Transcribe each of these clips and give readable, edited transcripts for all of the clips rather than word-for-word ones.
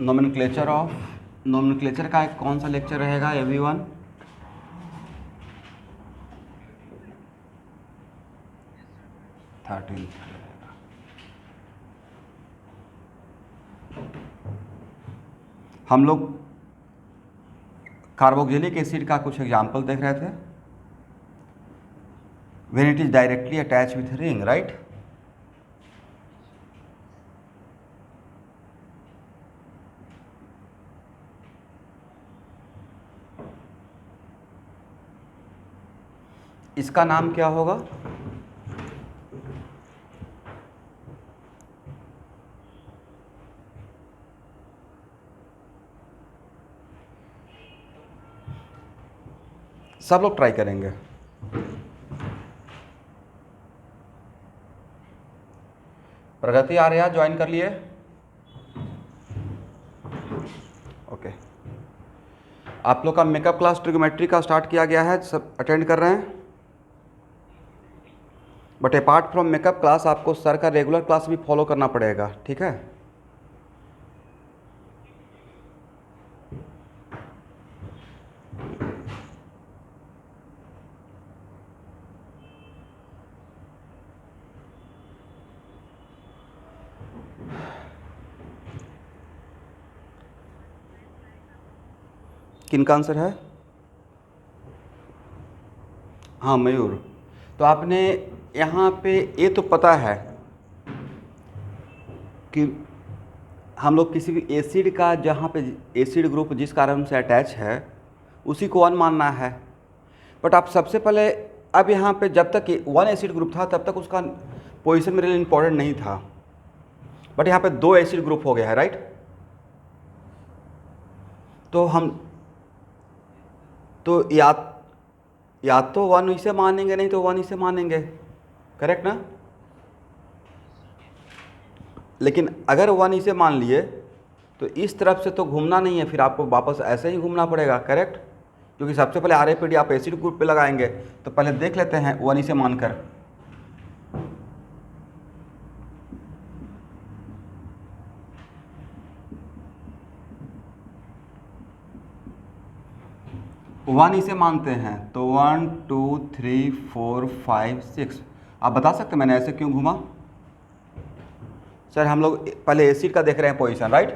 Nomenclature का एक कौन सा लेक्चर रहेगा एवरीवन? थर्टीन। हम लोग कार्बोक्सिलिक एसिड का कुछ एग्जाम्पल देख रहे थे। When it is directly attach with ring, right? इसका नाम क्या होगा? सब लोग ट्राई करेंगे। प्रगति आर्या ज्वाइन कर लिए? ओके। आप लोग का मेकअप क्लास ट्रिग्नोमेट्री का स्टार्ट किया गया है, सब अटेंड कर रहे हैं? But apart from makeup class आपको सर का रेगुलर क्लास भी फॉलो करना पड़ेगा, ठीक है? किनका आंसर है? हाँ मयूर। तो आपने यहाँ पे ये तो पता है कि हम लोग किसी भी एसिड का जहाँ पे एसिड ग्रुप जिस कारण से अटैच है उसी को वन मानना है। बट आप सबसे पहले अब यहाँ पे जब तक वन एसिड ग्रुप था तब तक उसका पोजीशन मेरे लिए इम्पोर्टेंट नहीं था। बट यहाँ पे दो एसिड ग्रुप हो गया है, राइट? तो हम तो या तो वन इसे मानेंगे, नहीं तो वन इसे मानेंगे, करेक्ट ना? लेकिन अगर वन इसे मान लिए तो इस तरफ से तो घूमना नहीं है, फिर आपको वापस ऐसे ही घूमना पड़ेगा, करेक्ट? क्योंकि सबसे पहले RAPD आप एसिड ग्रुप पे लगाएंगे। तो पहले देख लेते हैं वन इसे मानकर। वन इसे मानते हैं तो 1 2 3 4 5 6। आप बता सकते हैं मैंने ऐसे क्यों घूमा? सर हम लोग पहले एसिड का देख रहे हैं पोजीशन, राइट?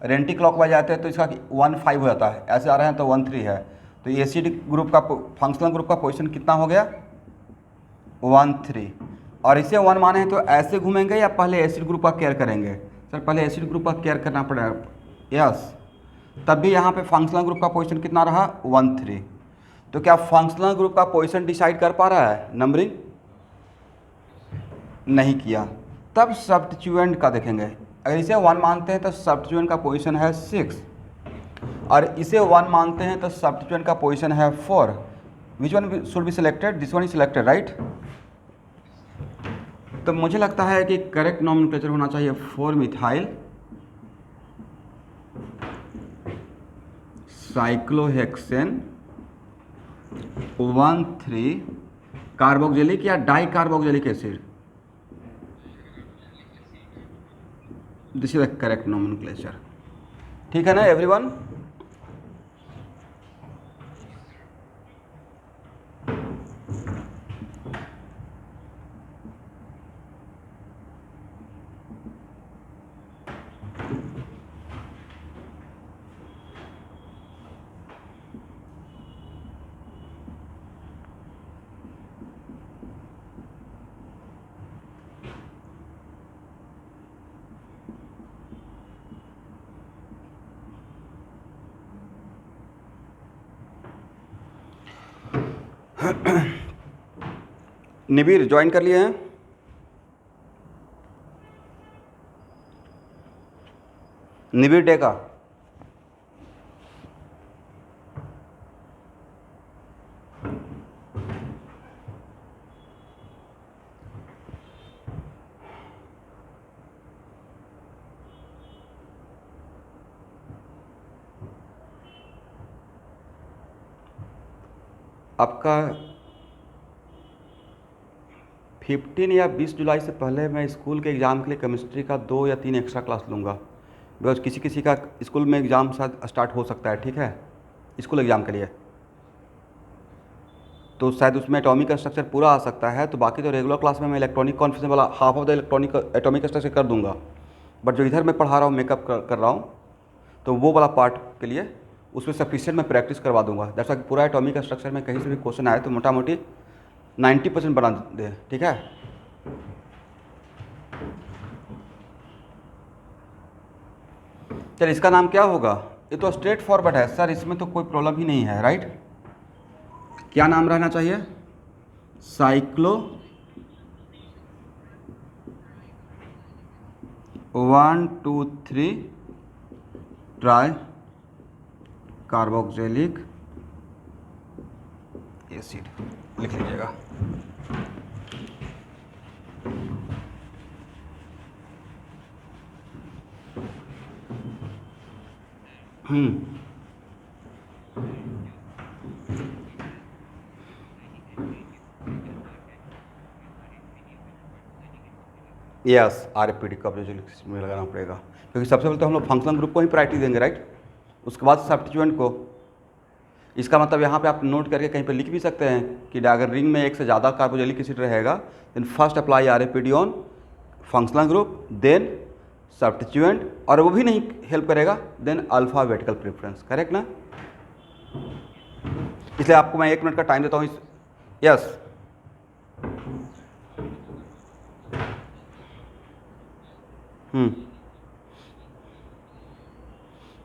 एंटी क्लॉकवाइज जाते हैं तो इसका 1 5 हो जाता है, ऐसे आ रहे हैं तो 1 3 है। तो एसिड ग्रुप का फंक्शनल ग्रुप का पोजीशन कितना हो गया? 1 3। और इसे वन माने हैं तो ऐसे घूमेंगे या पहले एसिड ग्रुप का केयर करेंगे? सर पहले एसिड ग्रुप का केयर करना पड़ेगा, यस। तब भी यहाँ पे फंक्शनल ग्रुप का पोजीशन कितना रहा? 1 3। तो क्या फंक्शनल ग्रुप का पोजीशन डिसाइड कर पा रहा है नंबरिंग? नहीं किया। तब सब्स्टिट्यूएंट का देखेंगे। अगर इसे वन मानते हैं तो सब्स्टिट्यूएंट का पोजीशन है 6 और इसे वन मानते हैं तो सब्स्टिट्यूएंट का पोजीशन है 4। Which one should be selected? This one is selected, right? तो मुझे लगता है कि करेक्ट नोमेनक्लेचर होना चाहिए 4 मिथाइल साइक्लोहेक्सेन 1 3 कार्बोक्सिलिक या di carboxylic acid. This is the correct nomenclature, ठीक है ना एवरीवन? निबीर ज्वाइन कर लिए हैं? निबीर डेका। आपका 15 या 20 जुलाई से पहले मैं स्कूल के एग्ज़ाम के लिए केमिस्ट्री का 2 या 3 एक्स्ट्रा क्लास लूँगा। बिकॉज किसी किसी का स्कूल में एग्ज़ाम शायद स्टार्ट हो सकता है, ठीक है, स्कूल एग्ज़ाम के लिए, तो शायद उसमें एटॉमिक स्ट्रक्चर पूरा आ सकता है। तो बाकी तो रेगुलर क्लास में मैं इलेक्ट्रॉनिक कॉन्फिगरेशन वाला half of the electronic atomic structure कर दूंगा, बट जो इधर मैं पढ़ा रहा हूँ, मेकअप कर रहा हूँ, तो वो वाला पार्ट के लिए उसमें सफिशिएंट मैं प्रैक्टिस करवा दूंगा। जैसा कि पूरा एटॉमिक स्ट्रक्चर में कहीं से भी क्वेश्चन आए तो मोटा मोटी 90% बना दे, ठीक है। चल इसका नाम क्या होगा? ये तो स्ट्रेट फॉरवर्ड है सर, इसमें तो कोई प्रॉब्लम ही नहीं है, राइट। क्या नाम रहना चाहिए? साइक्लो 1 2 3 ट्राई कार्बोक्सिलिक एसिड लिख लीजिएगा। यस, RFPD का में लगाना पड़ेगा, क्योंकि सबसे पहले तो हम लोग फंक्शनल ग्रुप को ही प्रायोरिटी देंगे, राइट, उसके बाद सब्स्टिट्यूएंट को। इसका मतलब यहाँ पे आप नोट करके कहीं पे लिख भी सकते हैं कि अगर रिंग में एक से ज़्यादा कार्बोक्सिलिक एसिड रहेगा, then first apply RFPD on functional group, then substituent, और वो भी नहीं हेल्प करेगा देन अल्फाबेटिकल प्रेफरेंस, करेक्ट ना। इसलिए आपको मैं 1 मिनट का टाइम देता हूँ। यस,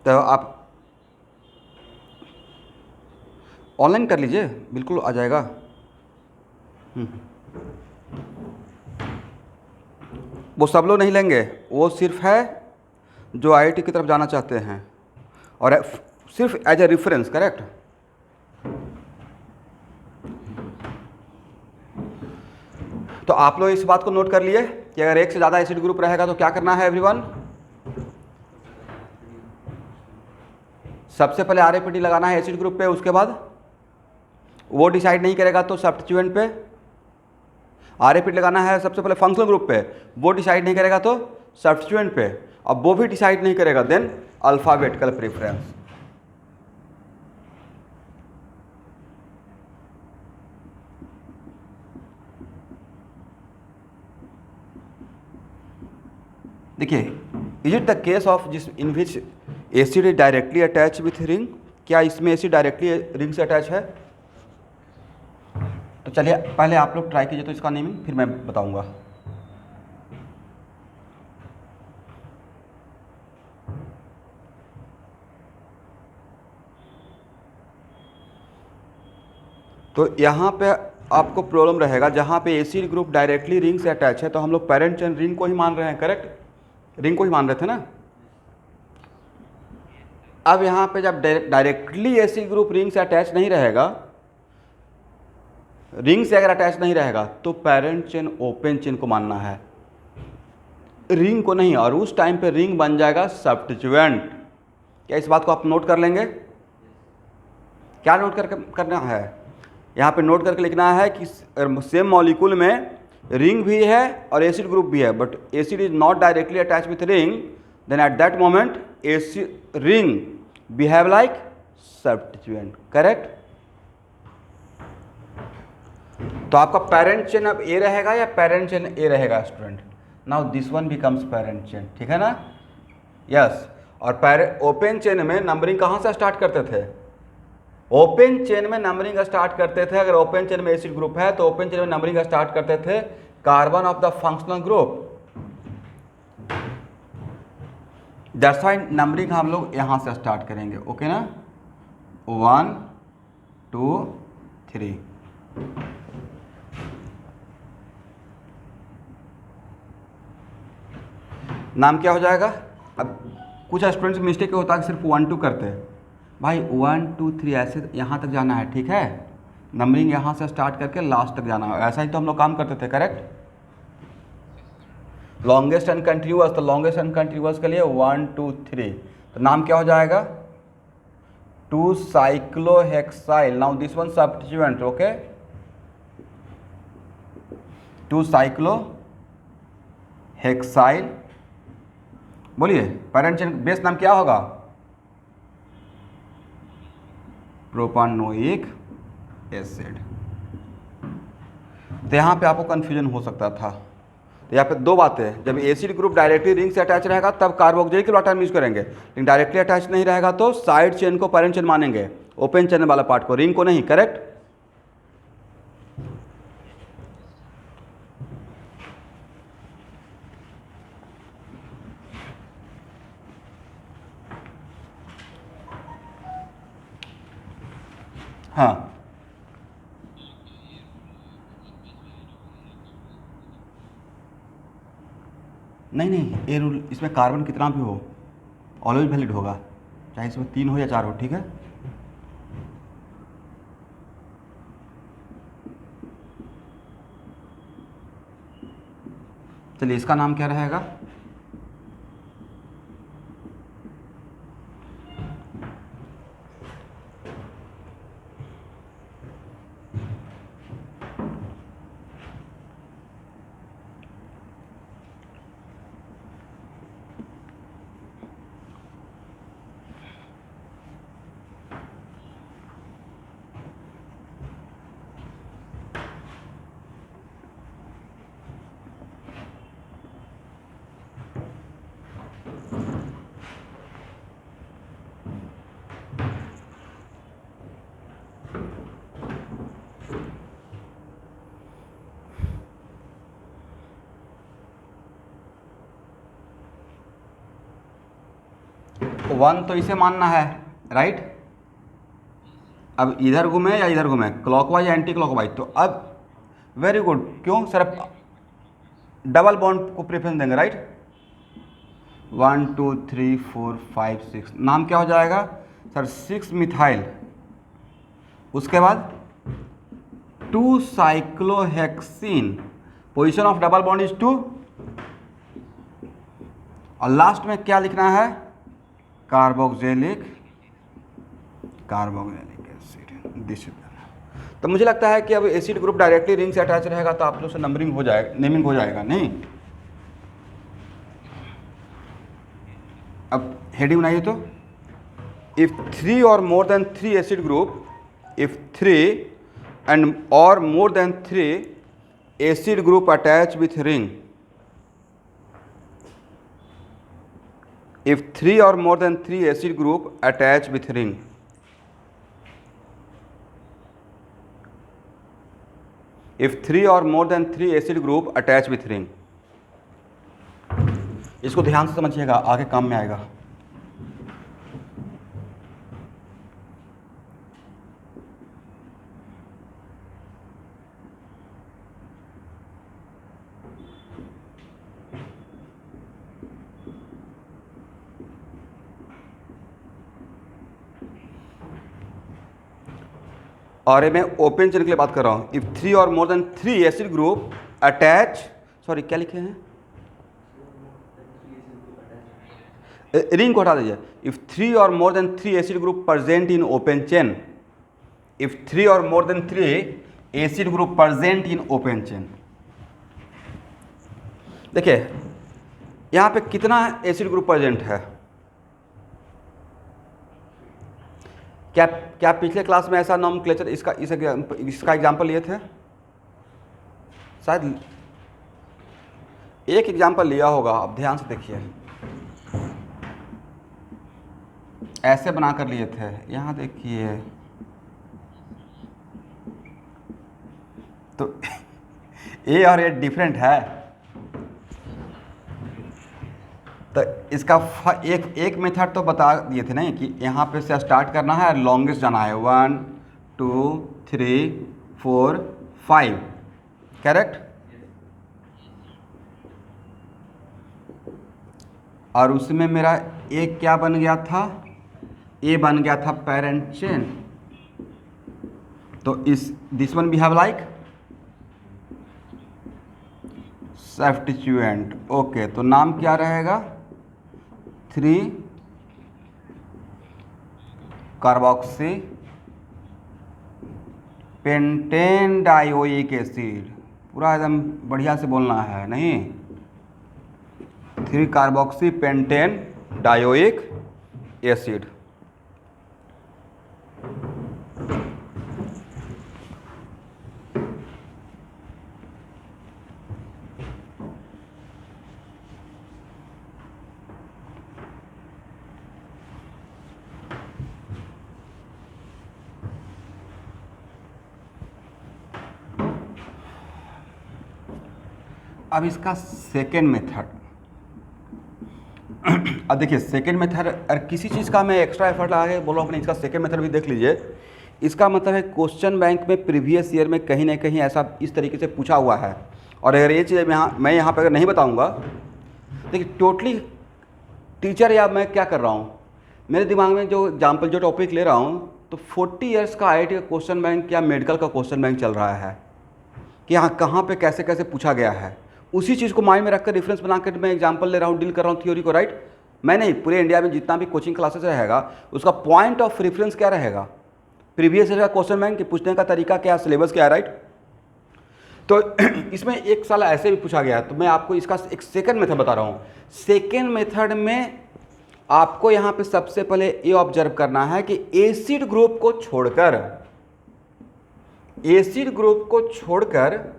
तो आप ऑनलाइन कर लीजिए, बिल्कुल आ जाएगा। वो सब लोग नहीं लेंगे, वो सिर्फ है जो IIT की तरफ जाना चाहते हैं, और सिर्फ एज ए रेफरेंस, करेक्ट। तो आप लोग इस बात को नोट कर लिए कि अगर एक से ज़्यादा एसिड ग्रुप रहेगा तो क्या करना है एवरीवन? सबसे पहले RFPD लगाना है एसिड ग्रुप पे, उसके बाद वो डिसाइड नहीं करेगा तो सब्स्टिट्यूएंट पे। RFPD लगाना है सबसे पहले फंक्शनल ग्रुप पे, वो डिसाइड नहीं करेगा तो सब्स्टिट्यूएंट पे, अब वो भी डिसाइड नहीं करेगा देन अल्फाबेटिकल प्रेफरेंस। देखिए, is it the case of जिस in which acid is directly attach with ring? क्या इसमें एसिड डायरेक्टली रिंग से अटैच है? तो चलिए पहले आप लोग ट्राई कीजिए तो इसका नेमिंग, फिर मैं बताऊंगा। तो यहाँ पे आपको प्रॉब्लम रहेगा, जहाँ पे एसिड ग्रुप डायरेक्टली रिंग से अटैच है तो हम लोग पेरेंट चेन रिंग को ही मान रहे हैं, करेक्ट, रिंग को ही मान रहे थे ना। अब यहाँ पे जब डायरेक्टली एसिड ग्रुप रिंग से अटैच नहीं रहेगा, रिंग से अगर अटैच नहीं रहेगा तो पेरेंट चेन ओपन चेन को मानना है, रिंग को नहीं, और उस टाइम पे रिंग बन जाएगा सब्स्टिट्यूएंट। क्या इस बात को आप नोट कर लेंगे? क्या नोट करना है? यहाँ पे नोट करके लिखना है कि सेम मॉलिक्यूल में रिंग भी है और एसिड ग्रुप भी है, but acid is not directly attach with ring, then at that moment acid ring behave like substituent, correct. तो आपका पेरेंट चेन अब ए रहेगा या पेरेंट चेन ए रहेगा student? Now this one becomes parent chain, ठीक है ना। यस, और ओपन चेन में नंबरिंग कहाँ से स्टार्ट करते थे? ओपन चेन में नंबरिंग स्टार्ट करते थे, अगर ओपन चेन में एसिड ग्रुप है तो ओपन चेन में नंबरिंग स्टार्ट करते थे carbon of the functional group. That's why numbering हम लोग यहाँ से स्टार्ट करेंगे, ओके ना। 1 2 3। नाम क्या हो जाएगा? अब कुछ स्टूडेंट्स मिस्टेक होता है कि सिर्फ 1 2 करते हैं, भाई 1 2 3 ऐसे यहाँ तक जाना है, ठीक है, नंबरिंग यहाँ से स्टार्ट करके लास्ट तक जाना है, ऐसा ही तो हम लोग काम करते थे, करेक्ट। लॉन्गेस्ट एंड कंटिन्यूअस, तो लॉन्गेस्ट एंड कंटिन्यूअस के लिए 1 2 3, तो नाम क्या हो जाएगा? 2 cyclohexyl. Now this one substituent, okay, 2 cyclohexyl बोलिए, पैरेंट चेन बेस नाम क्या होगा? Propanoic acid. तो यहाँ पे आपको कन्फ्यूजन हो सकता था। तो यहाँ पे दो बातें हैं, जब एसिड ग्रुप डायरेक्टली रिंग से अटैच रहेगा तब कार्बोक्सिलिक वाला टर्म यूज करेंगे, लेकिन डायरेक्टली अटैच नहीं रहेगा तो साइड चेन को पैरेंट चेन मानेंगे, ओपन चेन वाला पार्ट को, रिंग को नहीं। करेक्ट? हाँ, नहीं नहीं, ये रूल इसमें कार्बन कितना भी हो ऑलवेज वैलिड होगा, चाहे इसमें 3 हो या 4 हो। ठीक है? चलिए, इसका नाम क्या रहेगा? वन तो इसे मानना है, राइट? अब इधर घूमे या इधर घूमे, क्लॉकवाइज या एंटी क्लॉकवाइज, तो अब वेरी गुड। क्यों सर? डबल बॉन्ड को प्रेफरेंस देंगे, राइट? 1 2 3 4 5 6, नाम क्या हो जाएगा सर? 6 मिथाइल, उसके बाद 2 cyclohexene, position of double bond is 2, और लास्ट में क्या लिखना है? Carboxylic acid. दिस। तो मुझे लगता है कि अब एसिड ग्रुप डायरेक्टली रिंग से अटैच रहेगा तो आप लोग से नंबरिंग हो जाएगा, नेमिंग हो जाएगा नहीं? अब हेडिंग बनाइए तो, इफ 3 और more than 3 acid group, if 3 and or more than 3 acid group attach with ring, if 3 or more than 3 acid group attach with ring, if 3 or more than 3 acid group attach with ring, इसको ध्यान से समझिएगा, आगे काम में आएगा। और ये मैं ओपन चेन के लिए बात कर रहा हूँ। इफ 3 और more than 3 acid group attach, sorry क्या लिखे हैं, रिंग को हटा दीजिए। इफ 3 और more than 3 acid group present in open chain, if 3 और more than 3 acid group present in open chain. देखिए यहाँ पे कितना एसिड ग्रुप प्रेजेंट है? क्या पिछले क्लास में ऐसा नॉमेनक्लेचर इसका एग्जाम्पल लिए थे? शायद एक एग्जाम्पल लिया होगा, अब ध्यान से देखिए, ऐसे बना कर लिए थे। यहाँ देखिए तो ए और ए डिफरेंट है, तो इसका एक मेथड तो बता दिए थे नहीं कि यहाँ पे से स्टार्ट करना है, लॉन्गेस्ट जाना है 1 2 3 4 5, करेक्ट? और उसमें मेरा एक क्या बन गया था? ए बन गया था पेरेंट चेन। तो इस this one we have like substituent. Okay, तो नाम क्या रहेगा? 3 कार्बोक्सी पेंटेन डाइओइक एसिड। पूरा एकदम बढ़िया से बोलना है, नहीं 3 कार्बोक्सी पेंटेन डायोइक एसिड। अब इसका सेकेंड मेथड, अब देखिए सेकेंड मेथड, अगर किसी चीज़ का मैं एक्स्ट्रा एफर्ट लगा के बोलो अपने, इसका सेकेंड मेथड भी देख लीजिए। इसका मतलब है क्वेश्चन बैंक में प्रीवियस ईयर में कहीं ना कहीं ऐसा इस तरीके से पूछा हुआ है, और अगर ये चीज़ मैं यहाँ पर अगर नहीं बताऊँगा, देखिए टोटली टीचर या मैं क्या कर रहा हूँ, मेरे दिमाग में जो एग्जाम्पल जो टॉपिक ले रहा हूँ, तो 40 ईयर्स का IIT का क्वेश्चन बैंक या मेडिकल का क्वेश्चन बैंक चल रहा है कि यहाँ कहाँ पे कैसे कैसे पूछा गया है। उसी चीज़ को माइंड में रखकर रेफरेंस बनाकर मैं एग्जांपल ले रहा हूँ, डील कर रहा हूँ थ्योरी को, राइट। मैं नहीं, पूरे इंडिया में जितना भी कोचिंग क्लासेस रहेगा उसका पॉइंट ऑफ रेफरेंस क्या रहेगा, प्रीवियस ईयर का क्वेश्चन बैंक, पूछने का तरीका क्या, सिलेबस क्या है, राइट। तो इसमें एक साल ऐसे भी पूछा गया, तो मैं आपको इसका एक सेकेंड मेथड बता रहा हूँ। सेकेंड मेथड में आपको यहाँ पे सबसे पहले ये ऑब्जर्व करना है कि एसिड ग्रुप को छोड़कर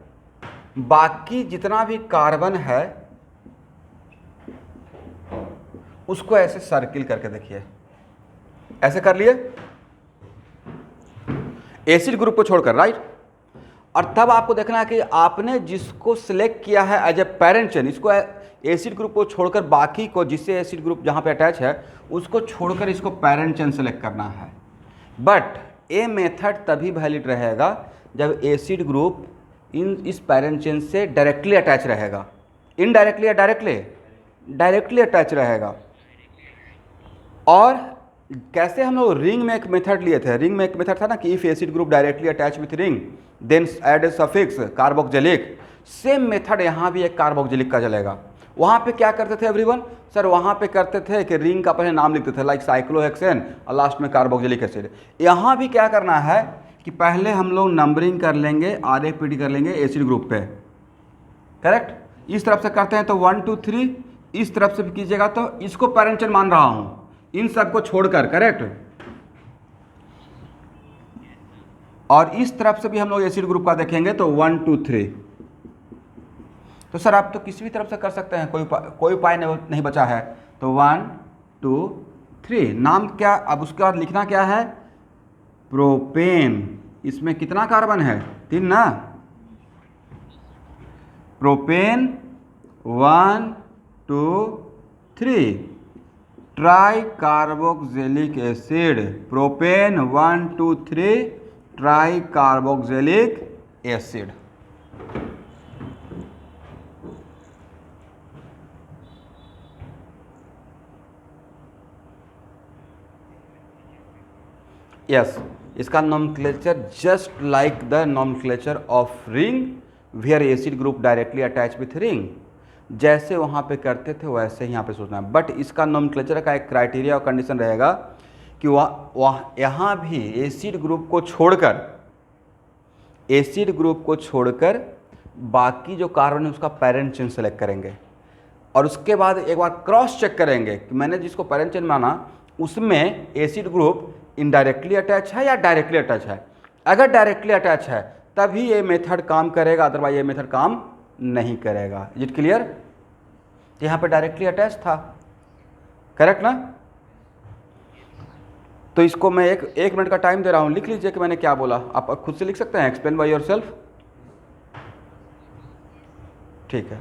बाकी जितना भी कार्बन है उसको ऐसे सर्किल करके देखिए, ऐसे कर लिए एसिड ग्रुप को छोड़कर, राइट। और तब आपको देखना है कि आपने जिसको सिलेक्ट किया है एज ए पेरेंट चेन, इसको एसिड ग्रुप को छोड़कर बाकी को, जिससे एसिड ग्रुप जहां पे अटैच है उसको छोड़कर इसको पेरेंट चेन सेलेक्ट करना है। बट ये मेथड तभी वैलिड रहेगा जब एसिड ग्रुप इस पेरेंट चेन से डायरेक्टली अटैच रहेगा। इनडायरेक्टली या डायरेक्टली अटैच रहेगा। और कैसे हम लोग रिंग में एक मेथड लिए थे, रिंग में एक मेथड था ना कि if acid group directly attach with ring then add a suffix carboxylic, same method यहाँ भी एक कार्बोक्जिलिक का चलेगा। वहाँ पे क्या करते थे एवरीवन, सर वहाँ पे करते थे कि रिंग का पहले नाम लिखते थे लाइक साइक्लोहेक्सेन और लास्ट में कार्बोक्जिलिक एसिड। यहाँ भी क्या करना है कि पहले हम लोग नंबरिंग कर लेंगे, RAPD कर लेंगे एसिड ग्रुप पे, करेक्ट। इस तरफ से करते हैं तो 1 2 3, इस तरफ से भी कीजिएगा तो इसको पेरेंट चेन मान रहा हूँ इन सबको छोड़कर, करेक्ट। और इस तरफ से भी हम लोग एसिड ग्रुप का देखेंगे तो 1 2 3। तो सर आप तो किसी भी तरफ से कर सकते हैं, कोई उपाय नहीं बचा है। तो 1 2 3 नाम क्या, अब उसके बाद लिखना क्या है, प्रोपेन। इसमें कितना कार्बन है, 3 ना। Propane 1 2 3 tri carboxylic acid, propane 1 2 3 tri carboxylic acid. Yes, इसका nomenclature just like the nomenclature of ring where acid group directly attach with ring, जैसे वहाँ पे करते थे वैसे ही यहाँ पे सोचना है। बट इसका नॉमेनक्लेचर का एक क्राइटेरिया और कंडीशन रहेगा कि वह यहाँ भी एसिड ग्रुप को छोड़कर बाकी जो कार्बन है उसका पेरेंट चेन सेलेक्ट करेंगे, और उसके बाद एक बार क्रॉस चेक करेंगे कि मैंने जिसको पेरेंट चेन माना उसमें एसिड ग्रुप इनडायरेक्टली अटैच है या डायरेक्टली अटैच है। अगर डायरेक्टली अटैच है तभी ये मेथड काम करेगा, अदरवाइज ये मेथड काम नहीं करेगा। Is it clear? यहाँ पे डायरेक्टली अटैच था, करेक्ट ना। तो इसको मैं एक मिनट का टाइम दे रहा हूँ, लिख लीजिए कि मैंने क्या बोला। आप खुद से लिख सकते हैं, एक्सप्लेन बाय योरसेल्फ। ठीक है।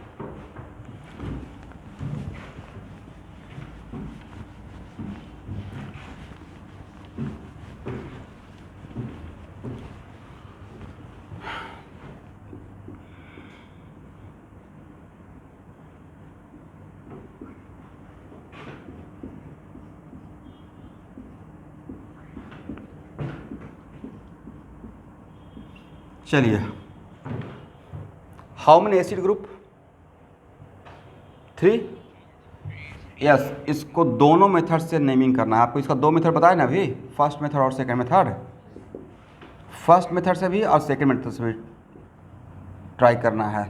चलिए, how many acid group? 3। Yes, इसको दोनों मेथड से नेमिंग करना है आपको। इसका 2 मेथड बताया ना अभी, फर्स्ट मेथड और सेकंड मेथड। फर्स्ट मेथड से भी और सेकंड मेथड से भी ट्राई करना है।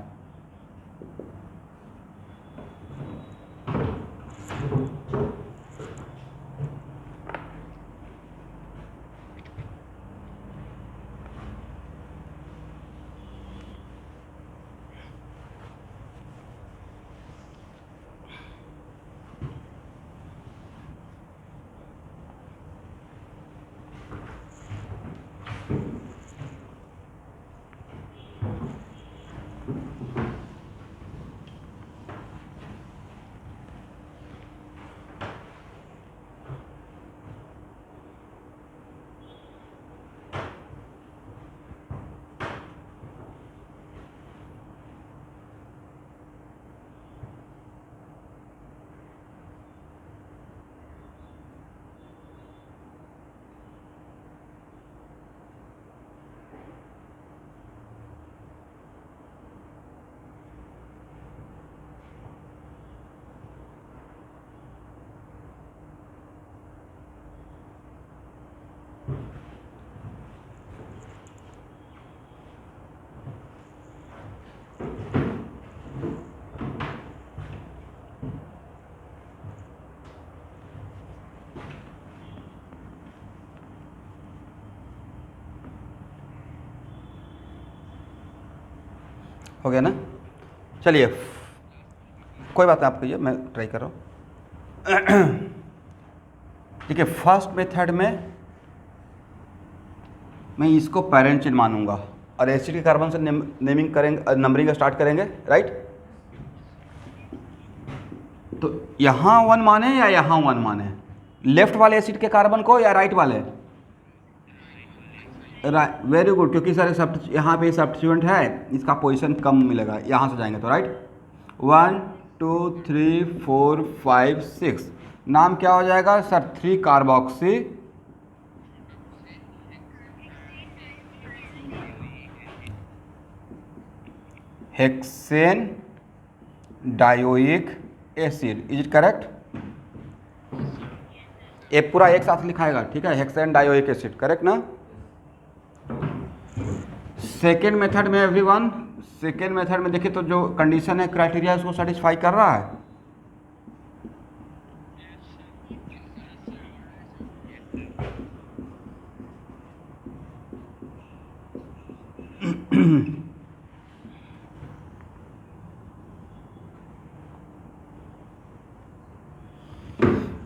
हो गया ना? चलिए कोई बात नहीं, आप कहिए, मैं ट्राई कर रहा हूँ। ठीक है, फर्स्ट मेथड में मैं इसको पेरेंट चेन मानूंगा और एसिड के कार्बन से नेमिंग करेंगे, नंबरिंग स्टार्ट करेंगे, राइट? तो यहाँ 1 माने या यहाँ 1 माने, लेफ्ट वाले एसिड के कार्बन को या राइट वाले? वेरी गुड, क्योंकि सर सब यहाँ पे सब्स्टिट्यूएंट है, इसका पोजीशन कम मिलेगा, यहाँ से जाएंगे तो, राइट? 1 2 3 4 5 6, नाम क्या हो जाएगा sir? 3 carboxy hexane dioic acid, is it correct? ये पूरा एक साथ लिखाएगा, ठीक है, हेक्सेन डायोइक एसिड, करेक्ट ना? सेकेंड मेथड में एवरीवन, सेकेंड मेथड में देखिए तो जो कंडीशन है, क्राइटेरिया उसको सेटिस्फाई कर रहा है।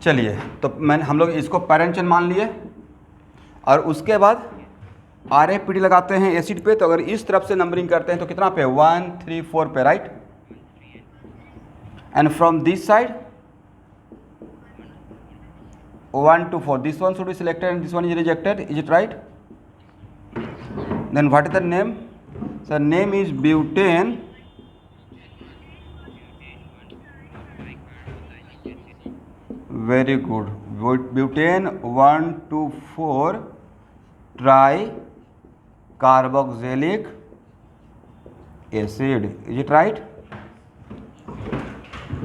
चलिए, तो हम लोग इसको पेरेंट चेन मान लिए और उसके बाद RAPD लगाते हैं एसिड पे। तो अगर इस तरफ से नंबरिंग करते हैं तो कितना पे? 1 3 4 पे, right? And from this side 1 to 4, this one should be selected and this one is rejected, is it right? Then what is the name? So name is butane very good, butane 1 to 4 try carboxylic acid, is it right?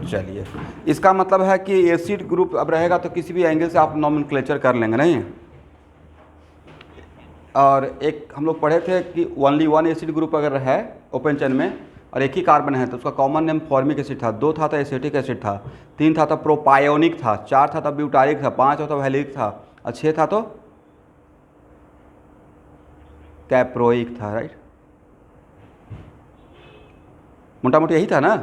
चलिए, इसका मतलब है कि acid group अब रहेगा तो किसी भी एंगल से आप नॉमेनक्लेचर कर लेंगे, नहीं? और एक हम लोग पढ़े थे कि ओनली 1 एसिड ग्रुप अगर है ओपन चेन में और एक ही कार्बन है तो उसका कॉमन नेम फॉर्मिक एसिड था, 2 था तो एसिटिक एसिड था, 3 था तो प्रोपायोनिक था, 4 था तो ब्यूटारिक था, 5 था तो वैलिक था और 6 था तो कैप्रोइक था, राइट? मोटा मोटी यही था ना?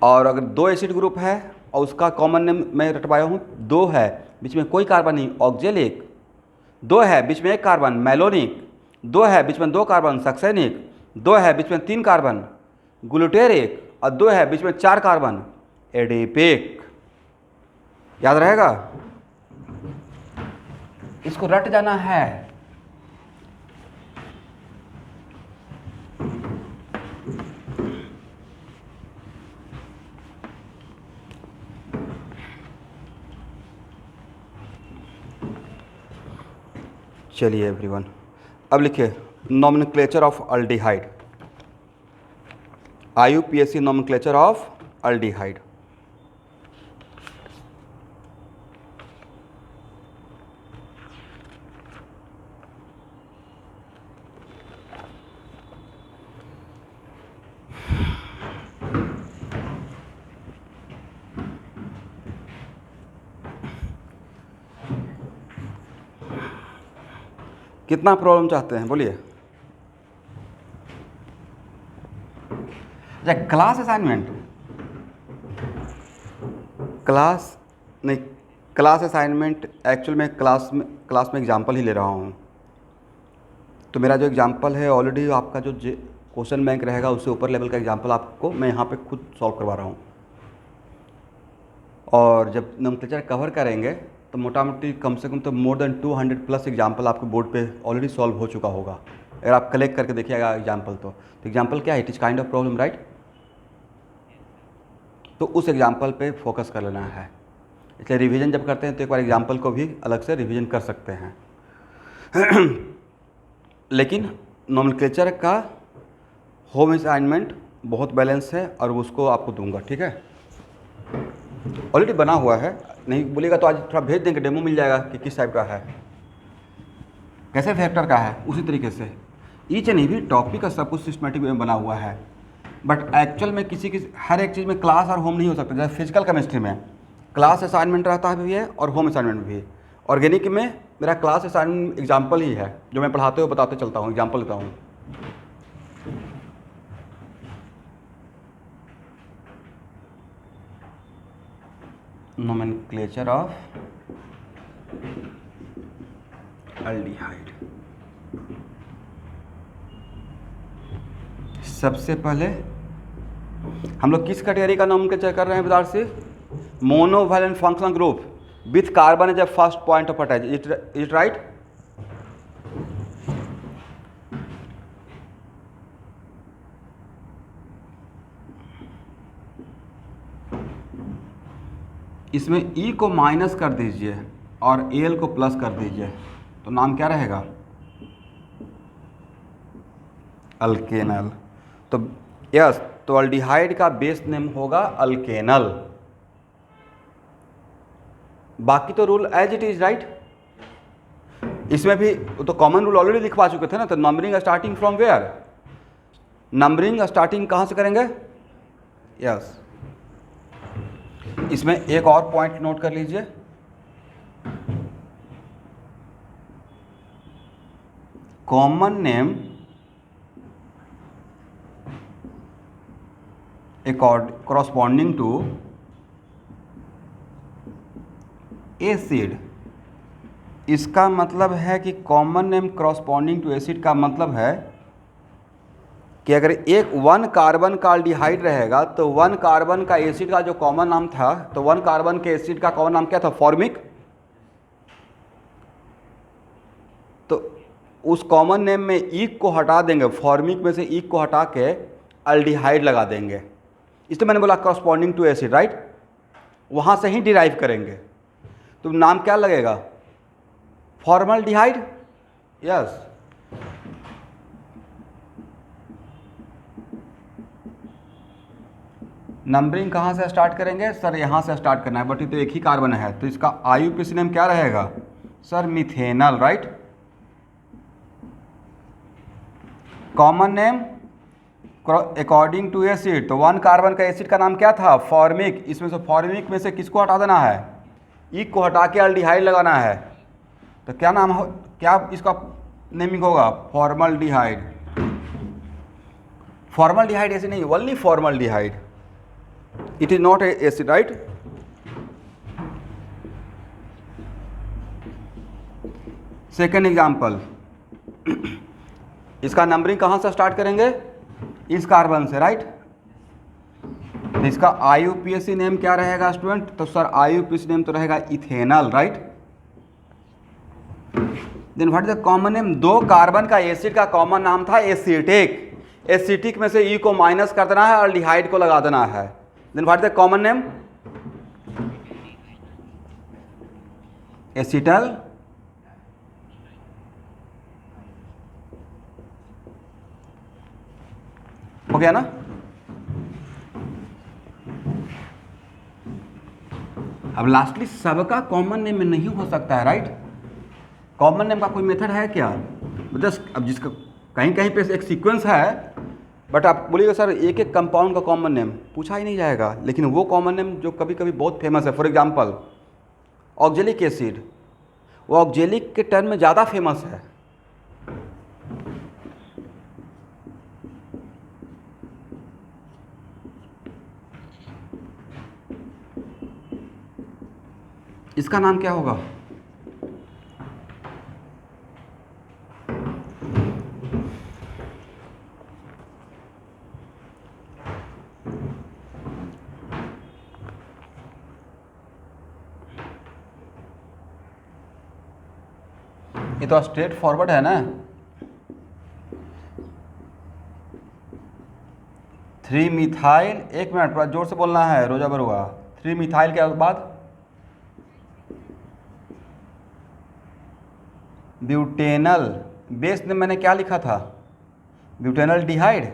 और अगर 2 एसिड ग्रुप है और उसका कॉमन नेम मैं रटवाया हूँ, 2 है बीच में कोई कार्बन नहीं, ऑक्जेलिक, 2 है बीच में 1 कार्बन, मेलोनिक, 2 है बीच में 2 कार्बन, सक्सेनिक, 2 है बीच में 3 कार्बन, ग्लूटेरिक, और 2 है बीच में 4 कार्बन, एडिपिक। याद रहेगा? इसको रट जाना है। चलिए एवरीवन, अब लिखिए nomenclature of aldehyde, IUPAC nomenclature of aldehyde. कितना प्रॉब्लम चाहते हैं बोलिए? अच्छा, क्लास असाइनमेंट, क्लास नहीं, क्लास असाइनमेंट एक्चुअल में क्लास में एग्जाम्पल ही ले रहा हूँ। तो मेरा जो एग्जाम्पल है ऑलरेडी आपका जो क्वेश्चन बैंक रहेगा उससे ऊपर लेवल का एग्जाम्पल आपको मैं यहाँ पे खुद सॉल्व करवा रहा हूँ। और जब नोमेनक्लेचर कवर करेंगे तो मोटा मोटी कम से कम तो मोर देन 200+ एग्जाम्पल आपके बोर्ड पे ऑलरेडी सॉल्व हो चुका होगा। अगर आप कलेक्ट करके देखिएगा एग्जाम्पल तो एग्जाम्पल क्या है? It is kind of problem, right? तो उस एग्जाम्पल पे फोकस कर लेना है। इसलिए रिवीजन जब करते हैं तो एक बार एग्जाम्पल को भी अलग से रिवीजन कर सकते हैं। लेकिन नोमेनक्लेचर का होम असाइनमेंट बहुत बैलेंस है और उसको आपको दूंगा, ठीक है? ऑलरेडी बना हुआ है, नहीं बोलेगा तो आज थोड़ा भेज देंगे, डेमो मिल जाएगा कि किस टाइप का है, कैसे फैक्टर का है। उसी तरीके से ईच एंड एवरी टॉपिक का सब कुछ सिस्टमेटिक में बना हुआ है। बट एक्चुअल में किसी हर एक चीज़ में क्लास और होम नहीं हो सकता। जैसे फिजिकल केमिस्ट्री में क्लास असाइनमेंट रहता है भी है और होम असाइनमेंट भी है। ऑर्गेनिक में मेरा क्लास असाइनमेंट एग्जाम्पल ही है, जो मैं पढ़ाते हुए बताते चलता हूँ, एग्जाम्पल लेता हूँ। Nomenclature of aldehyde. सबसे पहले हम लोग किस कैटेगरी का नोमेनक्लेचर कर रहे हैं विद्यार्थी? Monovalent functional group with carbon as a first point of attach, it right? इसमें E को माइनस कर दीजिए और Al को प्लस कर दीजिए, तो नाम क्या रहेगा? अल्केनल। तो यस, तो अल्डिहाइड का बेस नेम होगा अल्केनल। बाकी तो rule as it is, right? इसमें भी तो कॉमन रूल ऑलरेडी लिखवा चुके थे ना। तो numbering starting from where? Numbering starting कहाँ से करेंगे? यस, इसमें एक और पॉइंट नोट कर लीजिए। Common name corresponding to acid. इसका मतलब है कि common name corresponding to acid का मतलब है कि अगर एक 1 कार्बन का अल्डिहाइड रहेगा तो 1 कार्बन का एसिड का जो कॉमन नाम था, तो 1 कार्बन के एसिड का कॉमन नाम क्या था? फॉर्मिक। तो उस कॉमन नेम में ईक को हटा देंगे, फॉर्मिक में से ईक को हटा के अल्डिहाइड लगा देंगे। इसलिए मैंने बोला corresponding टू एसिड, राइट? वहाँ से ही डिराइव करेंगे। तो नाम क्या लगेगा? फॉर्मल्डिहाइड। यस, नंबरिंग कहाँ से स्टार्ट करेंगे? सर यहाँ से स्टार्ट करना है, बट ये तो एक ही कार्बन है, तो इसका IUPAC नेम क्या रहेगा? Sir methanal, right? Common name according to acid, तो 1 कार्बन का एसिड का नाम क्या था? फॉर्मिक। इसमें से फॉर्मिक में से किसको हटा देना है? ई को हटा के अल्डिहाइड लगाना है। तो क्या नाम हो, क्या इसका नेमिंग होगा? फॉर्मल्डिहाइड। फॉर्मल्डिहाइड ऐसे नहीं, only formaldehyde, it is not acid, right? Second example, इसका नंबरिंग कहाँ से स्टार्ट करेंगे? इस कार्बन से, राइट? तो इसका IUPAC नेम क्या रहेगा स्टूडेंट? तो सर IUPAC नेम तो रहेगा ethanal, right? Then what is the common name? 2 carbon का एसिड का कॉमन नाम था एसिटिक। एसिटिक में से E को माइनस कर देना है, अल्डिहाइड को लगा देना है। Then what is the common name? Acetal. हो गया ना? अब लास्टली सबका कॉमन नेम में नहीं हो सकता है, राइट? कॉमन नेम का कोई मेथड है क्या? जस्ट अब जिसका कहीं कहीं पे एक सीक्वेंस है, बट आप बोलिएगा सर एक एक कंपाउंड का कॉमन नेम पूछा ही नहीं जाएगा। लेकिन वो कॉमन नेम जो कभी कभी बहुत फेमस है, फॉर एग्जांपल ऑक्जेलिक एसिड, वो ऑक्जेलिक के टर्म में ज़्यादा फेमस है। इसका नाम क्या होगा? ये तो स्ट्रेट फॉरवर्ड है ना। 3 मिथाइल, एक मिनट थोड़ा जोर से बोलना है रोजा बरुआ। 3 मिथाइल के बाद ब्यूटेनल। बेस नेम मैंने क्या लिखा था? ब्यूटेनल डिहाइड।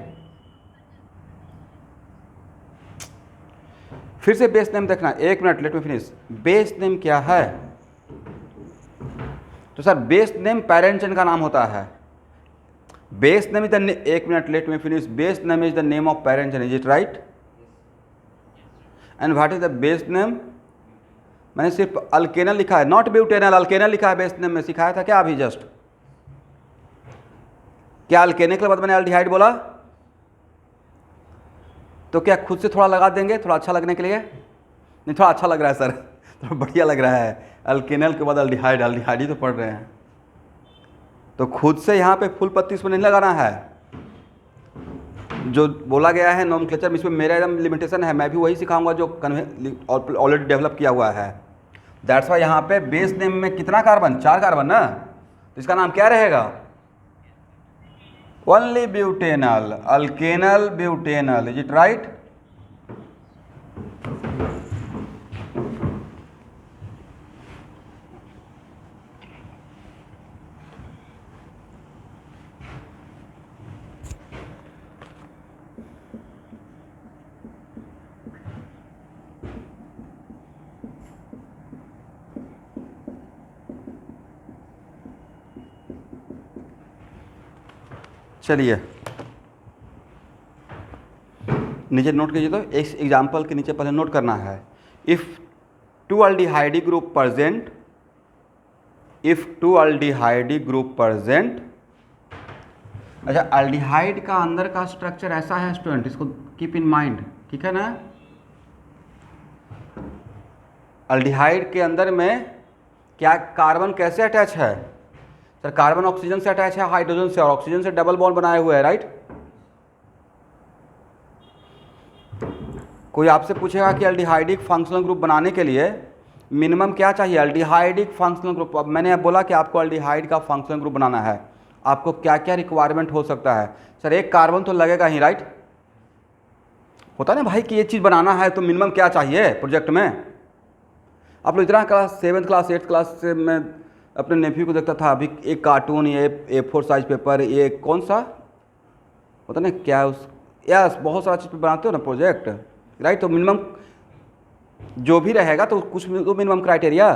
फिर से बेस नेम देखना, एक minute, let me finish. Base name क्या है? तो sir base name parent chain का नाम होता है। बेस नेम इज द, एक minute, let me finish. Base name is the name of parent chain, is it right? And what is the base name? मैंने सिर्फ अल्केनल लिखा है, नॉट ब्यूटेनल, अल्केनल लिखा है बेस नेम में। सिखाया था क्या अभी जस्ट? क्या अल्केनल के बाद मैंने एल्डिहाइड बोला? तो क्या खुद से थोड़ा लगा देंगे थोड़ा अच्छा लगने के लिए? नहीं, थोड़ा अच्छा लग रहा है सर, थोड़ा बढ़िया लग रहा है। अल्केनल के बाद एल्डिहाइड, एल्डिहाइड ही तो पढ़ रहे हैं, तो खुद से यहाँ पे फुल पत्ती इसमें नहीं लगाना है। जो बोला गया है नोमेनक्लेचर, इसमें मेरा एकदम लिमिटेशन है, मैं भी वही सिखाऊंगा जो ऑलरेडी डेवलप किया हुआ है। दैट्स वाई यहाँ पे बेस नेम में कितना कार्बन? 4 कार्बन ना, तो इसका नाम क्या रहेगा? Only butanal, alkanal butanal. Is it right? चलिए नीचे नोट कीजिए, तो एक एग्जाम्पल के नीचे पहले नोट करना है। If two aldehyde group present, if two aldehyde group present. अच्छा, अल्डिहाइड का अंदर का स्ट्रक्चर ऐसा है स्टूडेंट, इसको कीप इन माइंड, ठीक है ना? अल्डिहाइड के अंदर में क्या कार्बन कैसे अटैच है? सर कार्बन ऑक्सीजन से अटैच है, हाइड्रोजन से, और ऑक्सीजन से डबल बॉन्ड बनाए हुए हैं, राइट? कोई आपसे पूछेगा कि अल्डिहाइडिक फंक्शनल ग्रुप बनाने के लिए मिनिमम क्या चाहिए? अल्डिहाइडिक फंक्शनल ग्रुप, अब मैंने बोला कि आपको अल्डिहाइड का फंक्शनल ग्रुप बनाना है, आपको क्या क्या रिक्वायरमेंट हो सकता है? सर एक कार्बन तो लगेगा ही, राइट? होता ना भाई कि ये चीज़ बनाना है तो मिनिमम क्या चाहिए प्रोजेक्ट में? आप लोग इतना class 7th class 8th class से मैं अपने नेफ्यू को देखता था, अभी एक कार्टून, ये A4 साइज पेपर, ये कौन सा होता ना क्या उस, यस बहुत सारा चीज़ पे बनाते हो ना प्रोजेक्ट, राइट? तो मिनिमम जो भी रहेगा तो कुछ तो मिनिमम क्राइटेरिया,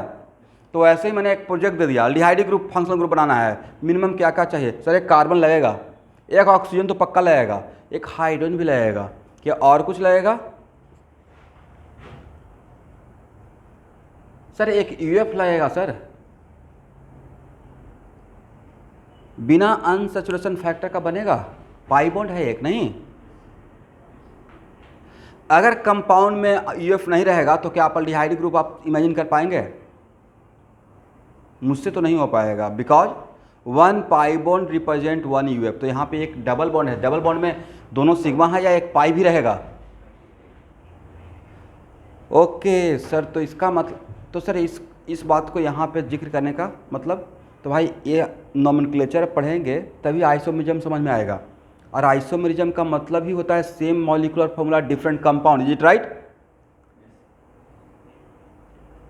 तो ऐसे ही मैंने एक प्रोजेक्ट दे दिया, अल्डिहाइड ग्रुप फंक्शनल ग्रुप बनाना है, मिनिमम क्या क्या चाहिए? सर एक कार्बन लगेगा, एक ऑक्सीजन तो पक्का लगेगा, एक हाइड्रोजन भी लगेगा, क्या और कुछ लगेगा? सर एक यूएफ लगेगा सर, बिना अनसैचुरेशन फैक्टर का बनेगा, पाई बॉन्ड है एक, नहीं? अगर कंपाउंड में यूएफ नहीं रहेगा तो क्या आप अल्डिहाइड ग्रुप आप इमेजिन कर पाएंगे? मुझसे तो नहीं हो पाएगा, because 1 pi bond represent 1 UF. तो यहाँ पे एक डबल बॉन्ड है, डबल बॉन्ड में दोनों सिग्मा है या एक पाई भी रहेगा? ओके सर, तो इसका मतलब, तो सर इस बात को यहाँ पे जिक्र करने का मतलब, तो भाई ये नोमेनक्लेचर पढ़ेंगे तभी आइसोमेरिज्म समझ में आएगा, और आइसोमेरिज्म का मतलब ही होता है same molecular formula different compound. Is it right?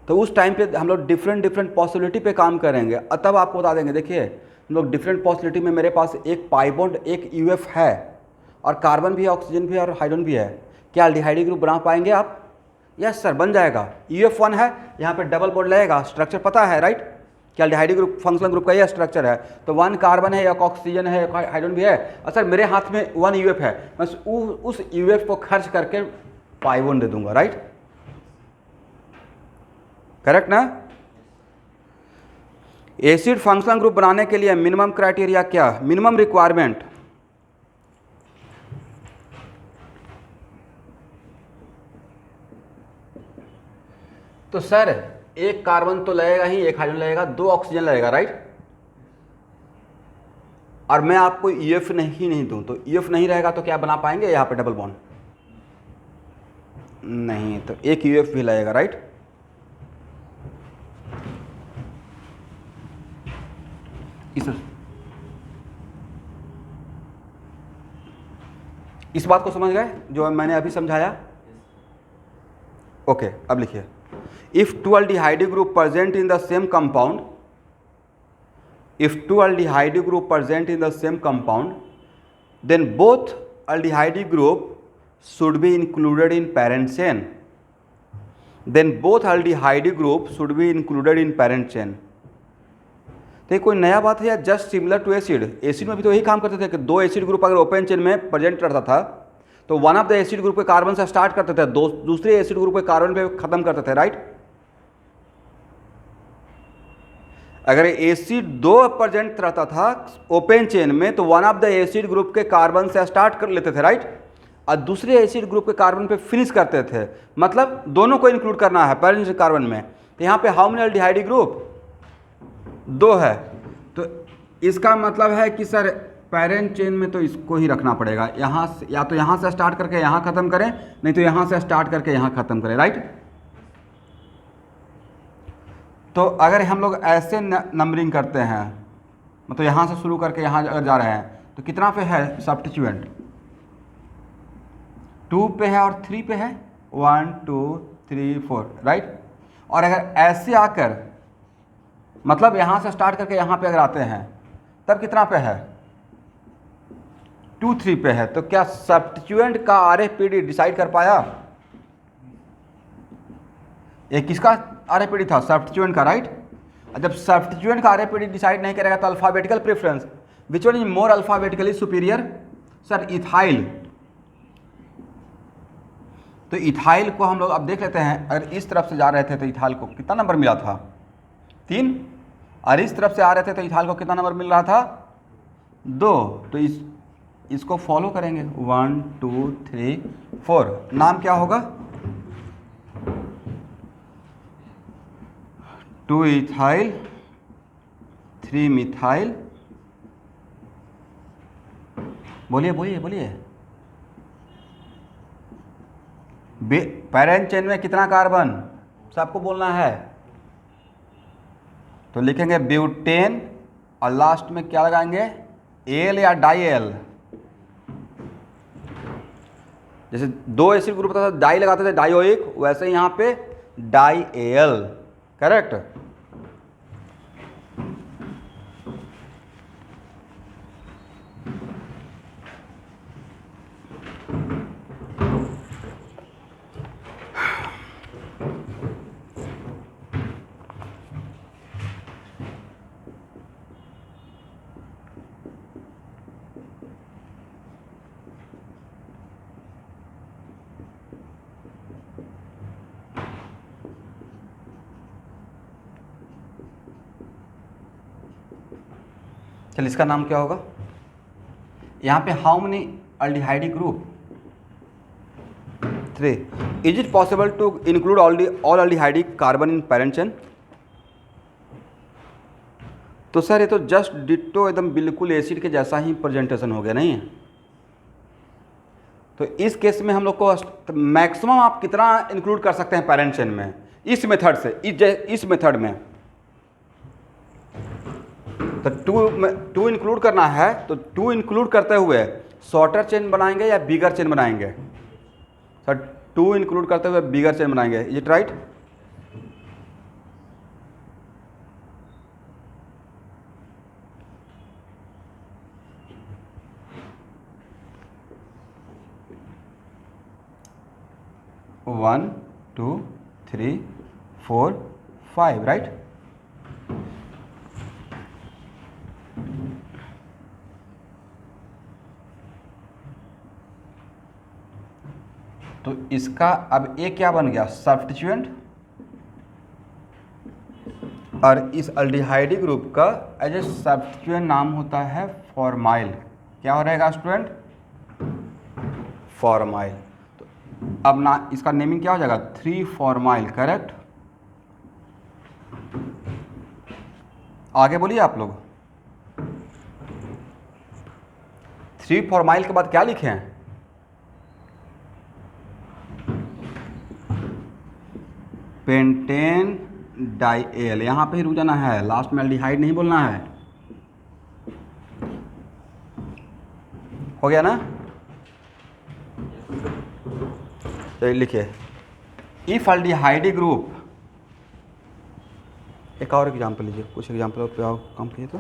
तो उस टाइम पे हम लोग डिफरेंट पॉसिबिलिटी पे काम करेंगे, तब आपको बता देंगे। देखिए हम लोग डिफरेंट पॉसिबिलिटी में, मेरे पास एक पाई बॉन्ड, एक यूएफ है, और कार्बन भी है, ऑक्सीजन भी है, और हाइड्रोजन भी है, क्या अल्डिहाइड ग्रुप बना पाएंगे आप? यस सर, बन जाएगा। यूएफ 1 है, यहाँ पे डबल बॉन्ड लगेगा, स्ट्रक्चर पता है, राइट? क्या अल्डिहाइड ग्रुप फंक्शनल ग्रुप का यह स्ट्रक्चर है, तो 1 कार्बन है, एक ऑक्सीजन है, एक हाइड्रोजन भी है, और सर मेरे हाथ में 1 यूएफ है, मैं उस यूएफ को खर्च करके पाई बॉन्ड दे दूंगा, राइट? करेक्ट ना? एसिड फंक्शनल ग्रुप बनाने के लिए मिनिमम क्राइटेरिया क्या, मिनिमम रिक्वायरमेंट? तो सर एक कार्बन तो लगेगा ही, एक हाइड्रोजन लगेगा, 2 ऑक्सीजन लगेगा, राइट? और मैं आपको ईएफ नहीं दूं, तो ईएफ नहीं रहेगा तो क्या बना पाएंगे यहाँ पे डबल बॉन्ड? नहीं, तो एक यूएफ भी लगेगा, राइट? इस बात को समझ गए जो मैंने अभी समझाया? ओके, अब लिखिए, if two aldehyde group present in the same compound, if two aldehyde group present in the same compound, then both aldehyde group should be included in parent chain. Then both aldehyde group should be included in parent chain. तो कोई नया बात है या just similar to acid? Acid में भी तो यही काम करते थे कि 2 एसिड ग्रुप अगर ओपन चेन में प्रेजेंट रहता था तो one of the acid group के कार्बन से स्टार्ट करते थे, दूसरे एसिड ग्रुप के कार्बन पे खत्म करते थे, राइट? अगर एसिड 2 प्रेजेंट रहता था ओपन चेन में तो one of the acid group के कार्बन से स्टार्ट कर लेते थे, राइट, और दूसरे एसिड ग्रुप के कार्बन पे फिनिश करते थे, मतलब दोनों को इंक्लूड करना है पैरेंट कार्बन में। तो यहाँ पे हाउ मेनी एल्डिहाइड ग्रुप? 2 है। तो इसका मतलब है कि सर पेरेंट चेन में तो इसको ही रखना पड़ेगा, यहाँ से या तो यहाँ से स्टार्ट करके यहाँ ख़त्म करें, नहीं तो यहाँ से स्टार्ट करके यहाँ ख़त्म करें, राइट। तो अगर हम लोग ऐसे नंबरिंग करते हैं, मतलब यहाँ से शुरू करके यहाँ अगर जा रहे हैं तो कितना पे है सब्स्टिट्यूएंट? 2 पे है और 3 पे है, 1 2 3 4, राइट। और अगर ऐसे आकर मतलब यहाँ से स्टार्ट करके यहाँ पे अगर आते हैं तब कितना पे है? 2 3 पे है। तो क्या सब्स्टिट्यूएंट का आरएफपीडी डिसाइड कर पाया? ये किसका आरएफपीडी था? सब्स्टिट्यूएंट का, राइट। जब सब्स्टिट्यूएंट का आरएफपीडी डिसाइड नहीं करेगा तो alphabetical preference, which one is more alphabetically superior? Sir ethyl. तो इथाइल को हम लोग अब देख लेते हैं, अगर इस तरफ से जा रहे थे तो इथाइल को कितना नंबर मिला था? 3। और इस तरफ से आ रहे थे तो इथाइल को कितना नंबर मिल रहा था? 2। तो इसको फॉलो करेंगे, 1 2 3 4। नाम क्या होगा? 2 इथाइल 3 मिथाइल। बोलिए बोलिए बोलिए। पैरेंट चेन में कितना कार्बन? सबको बोलना है। तो लिखेंगे ब्यूटेन और लास्ट में क्या लगाएंगे? एल या डाई एल। जैसे 2 एसिड ग्रुप था डाई लगाते थे डाइओइक, वैसे यहाँ पे डाई एल, करेक्ट। चल इसका नाम क्या होगा? यहाँ पे how many aldehyde group? 3। Is it possible to include all aldehyde carbon in parent chain? तो सर ये तो जस्ट डिट्टो एकदम बिल्कुल एसिड के जैसा ही प्रेजेंटेशन हो गया, नहीं है? तो इस केस में हम लोग को मैक्सिमम आप कितना इंक्लूड कर सकते हैं पैरेंट चेन में इस मेथड से? इस मेथड में तो 2 इंक्लूड करना है, तो 2 इंक्लूड करते हुए शॉर्टर चेन बनाएंगे या बिगर चेन बनाएंगे? सर 2 इंक्लूड करते हुए बिगर चेन बनाएंगे, is it right? One 2 3 4 5, right. तो इसका अब ये क्या बन गया? सब्स्टिट्यूएंट। और इस एल्डिहाइड ग्रुप का एज ए सब्स्टिट्यूएंट नाम होता है फॉर्माइल। क्या हो रहेगा स्टूडेंट? फॉर्माइल। तो अब ना इसका नेमिंग क्या हो जाएगा? 3 फॉर्माइल, करेक्ट। आगे बोलिए आप लोग। 3 फॉर्माइल के बाद क्या लिखे हैं? पेंटेन डाइएल। यहाँ पे ही रुक जाना है, लास्ट में एल्डिहाइड नहीं बोलना है। हो गया ना? चलिए लिखिए, इफ एल्डिहाइड ग्रुप, एक और एग्जाम्पल लीजिए, कुछ एग्जाम्पल पे आओ काम किए तो।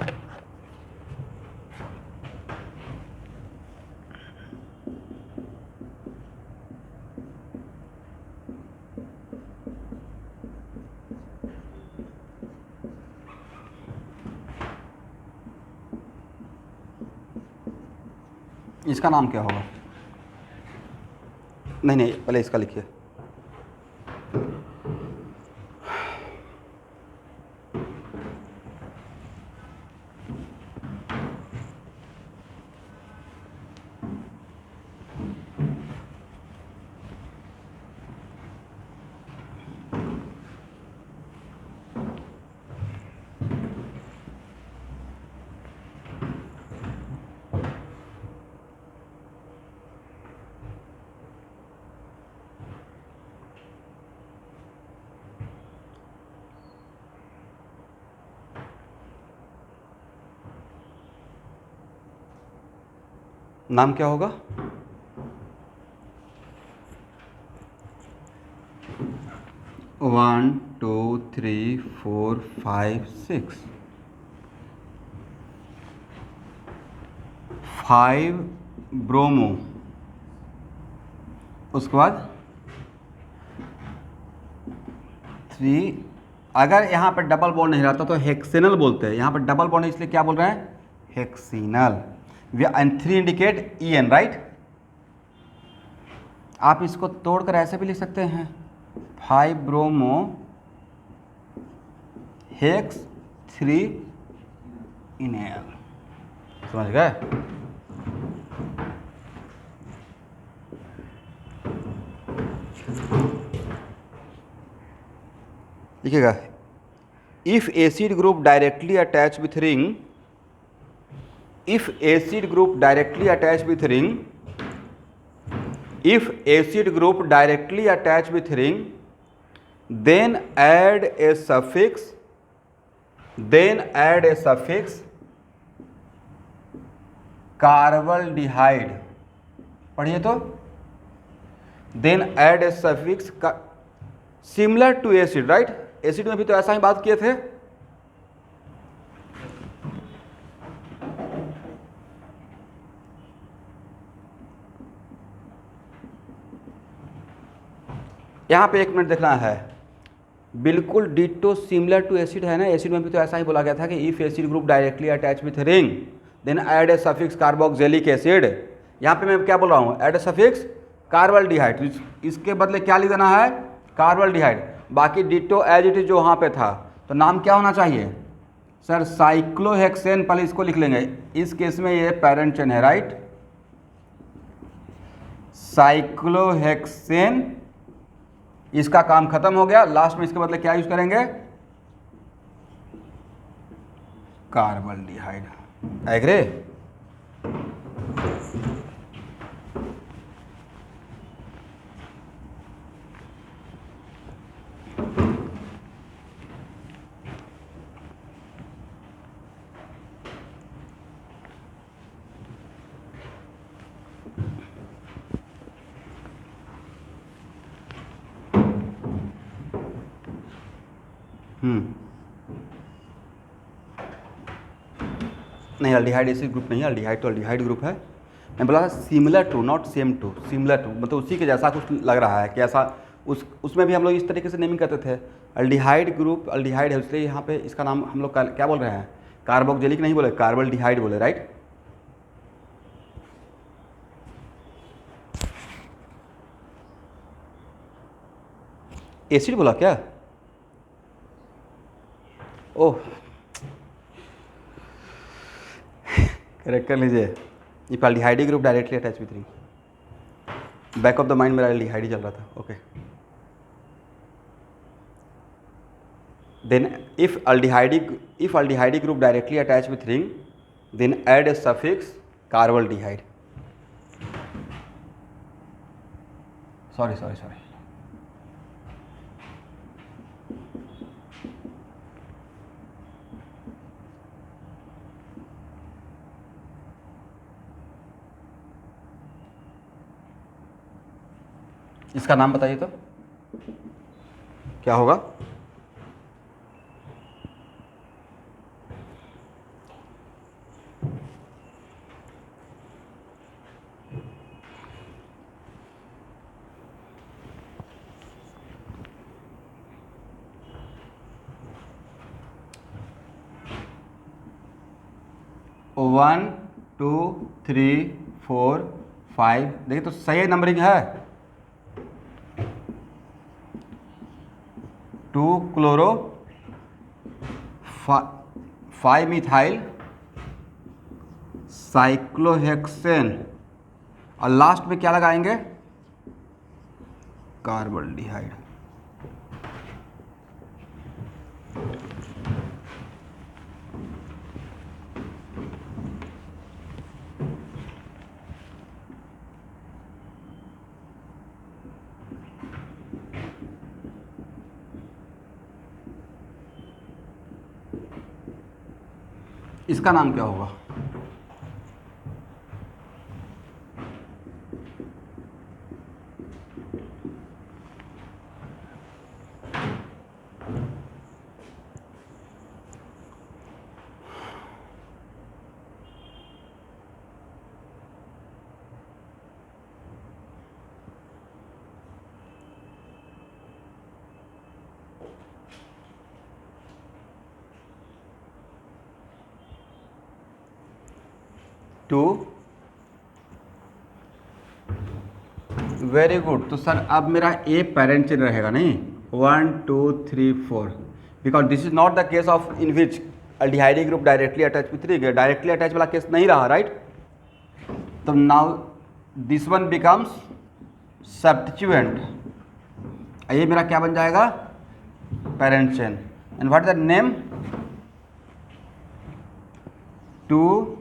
इसका नाम क्या होगा? नहीं पहले इसका लिखिए। नाम क्या होगा? One two three four five six, 5 bromo, उसके बाद 3, अगर यहाँ पर डबल बॉन्ड नहीं रहता तो हेक्सेनल बोलते हैं, यहाँ पर डबल बॉन्ड है इसलिए क्या बोल रहे हैं? Hexenal. And 3 indicate EN, right? आप इसको तोड़कर ऐसे भी लिख सकते हैं, 5 ब्रोमो हेक्स 3 इनेल। समझ गए? लिखिएगा, if acid group directly attach with ring, if acid group directly attached with ring, if acid group directly attached with ring, then add a suffix, कार्बल्डिहाइड। पढ़िए तो, then add a suffix similar to acid, right? Acid में भी तो ऐसा ही बात किए थे। यहाँ पे 1 मिनट देखना है, बिल्कुल डिटो सिमिलर टू एसिड है ना, एसिड में भी तो ऐसा ही बोला गया था कि if acid group directly attach with ring then add a suffix carboxylic acid. यहाँ पे मैं क्या बोल रहा हूँ? ऐड ए सफिक्स कार्बल्डिहाइड, इसके बदले क्या लिख देना है? कार्बल्डिहाइड। बाकी डिटो एज इट इज जो वहाँ पे था, तो नाम क्या होना चाहिए सर? साइक्लोहेक्सेन। पहले इसको लिख लेंगे, इस केस में ये पेरेंट चेन है, राइट? साइक्लोहेक्सेन, इसका काम खत्म हो गया। लास्ट में इसके बदले क्या यूज करेंगे? कार्बल्डिहाइड। एग्री? नहीं, अल्डिहाइड एसिड ग्रुप नहीं है, अल्डिहाइड तो अल्डिहाइड ग्रुप है। मैं बोला similar to, not same to, similar to मतलब उसी के जैसा कुछ लग रहा है कि ऐसा उसमें भी हम लोग इस तरीके से नेमिंग करते थे। अल्डिहाइड ग्रुप अल्डिहाइड है, इसलिए यहाँ पे इसका नाम हम लोग क्या बोल रहे हैं? कार्बोक्सिलिक नहीं बोले, कार्बल्डिहाइड बोले, राइट? एसिड बोला क्या? ओह, करेक्ट कर लीजिए। If aldehyde group directly attach with ring, back of the mind मेरा अल्डिहाइड ही चल रहा था। Okay, then if aldehyde group directly attach with ring then add a suffix carbaldehyde. Sorry इसका नाम बताइए तो क्या होगा? वन 2 3 4 5, देखिए तो सही नंबरिंग है। 2 क्लोरो 5 मिथाइल साइक्लोहेक्सेन, और लास्ट में क्या लगाएंगे? कार्बल्डिहाइड। इसका नाम क्या होगा? 2। Very good. तो सर अब मेरा ए पेरेंट चेन रहेगा नहीं, 1 2 3 4, because this is not the case of in which aldehyde group directly attach with 3, directly attach वाला केस नहीं रहा, राइट। तो now this one becomes substituent, ये मेरा क्या बन जाएगा, parent chain. And what is the name, 2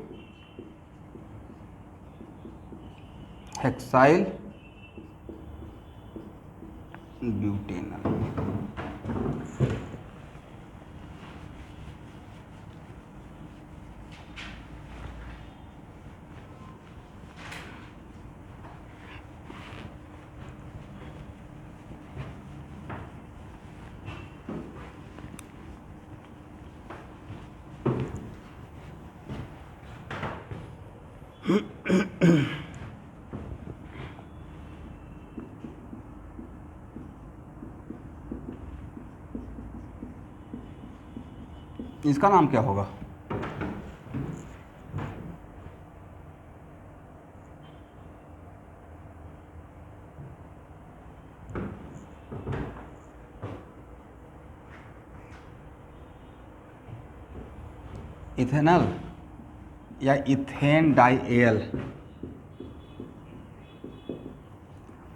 hexyl butanal. इसका नाम क्या होगा, इथेनॉल या ethanedial,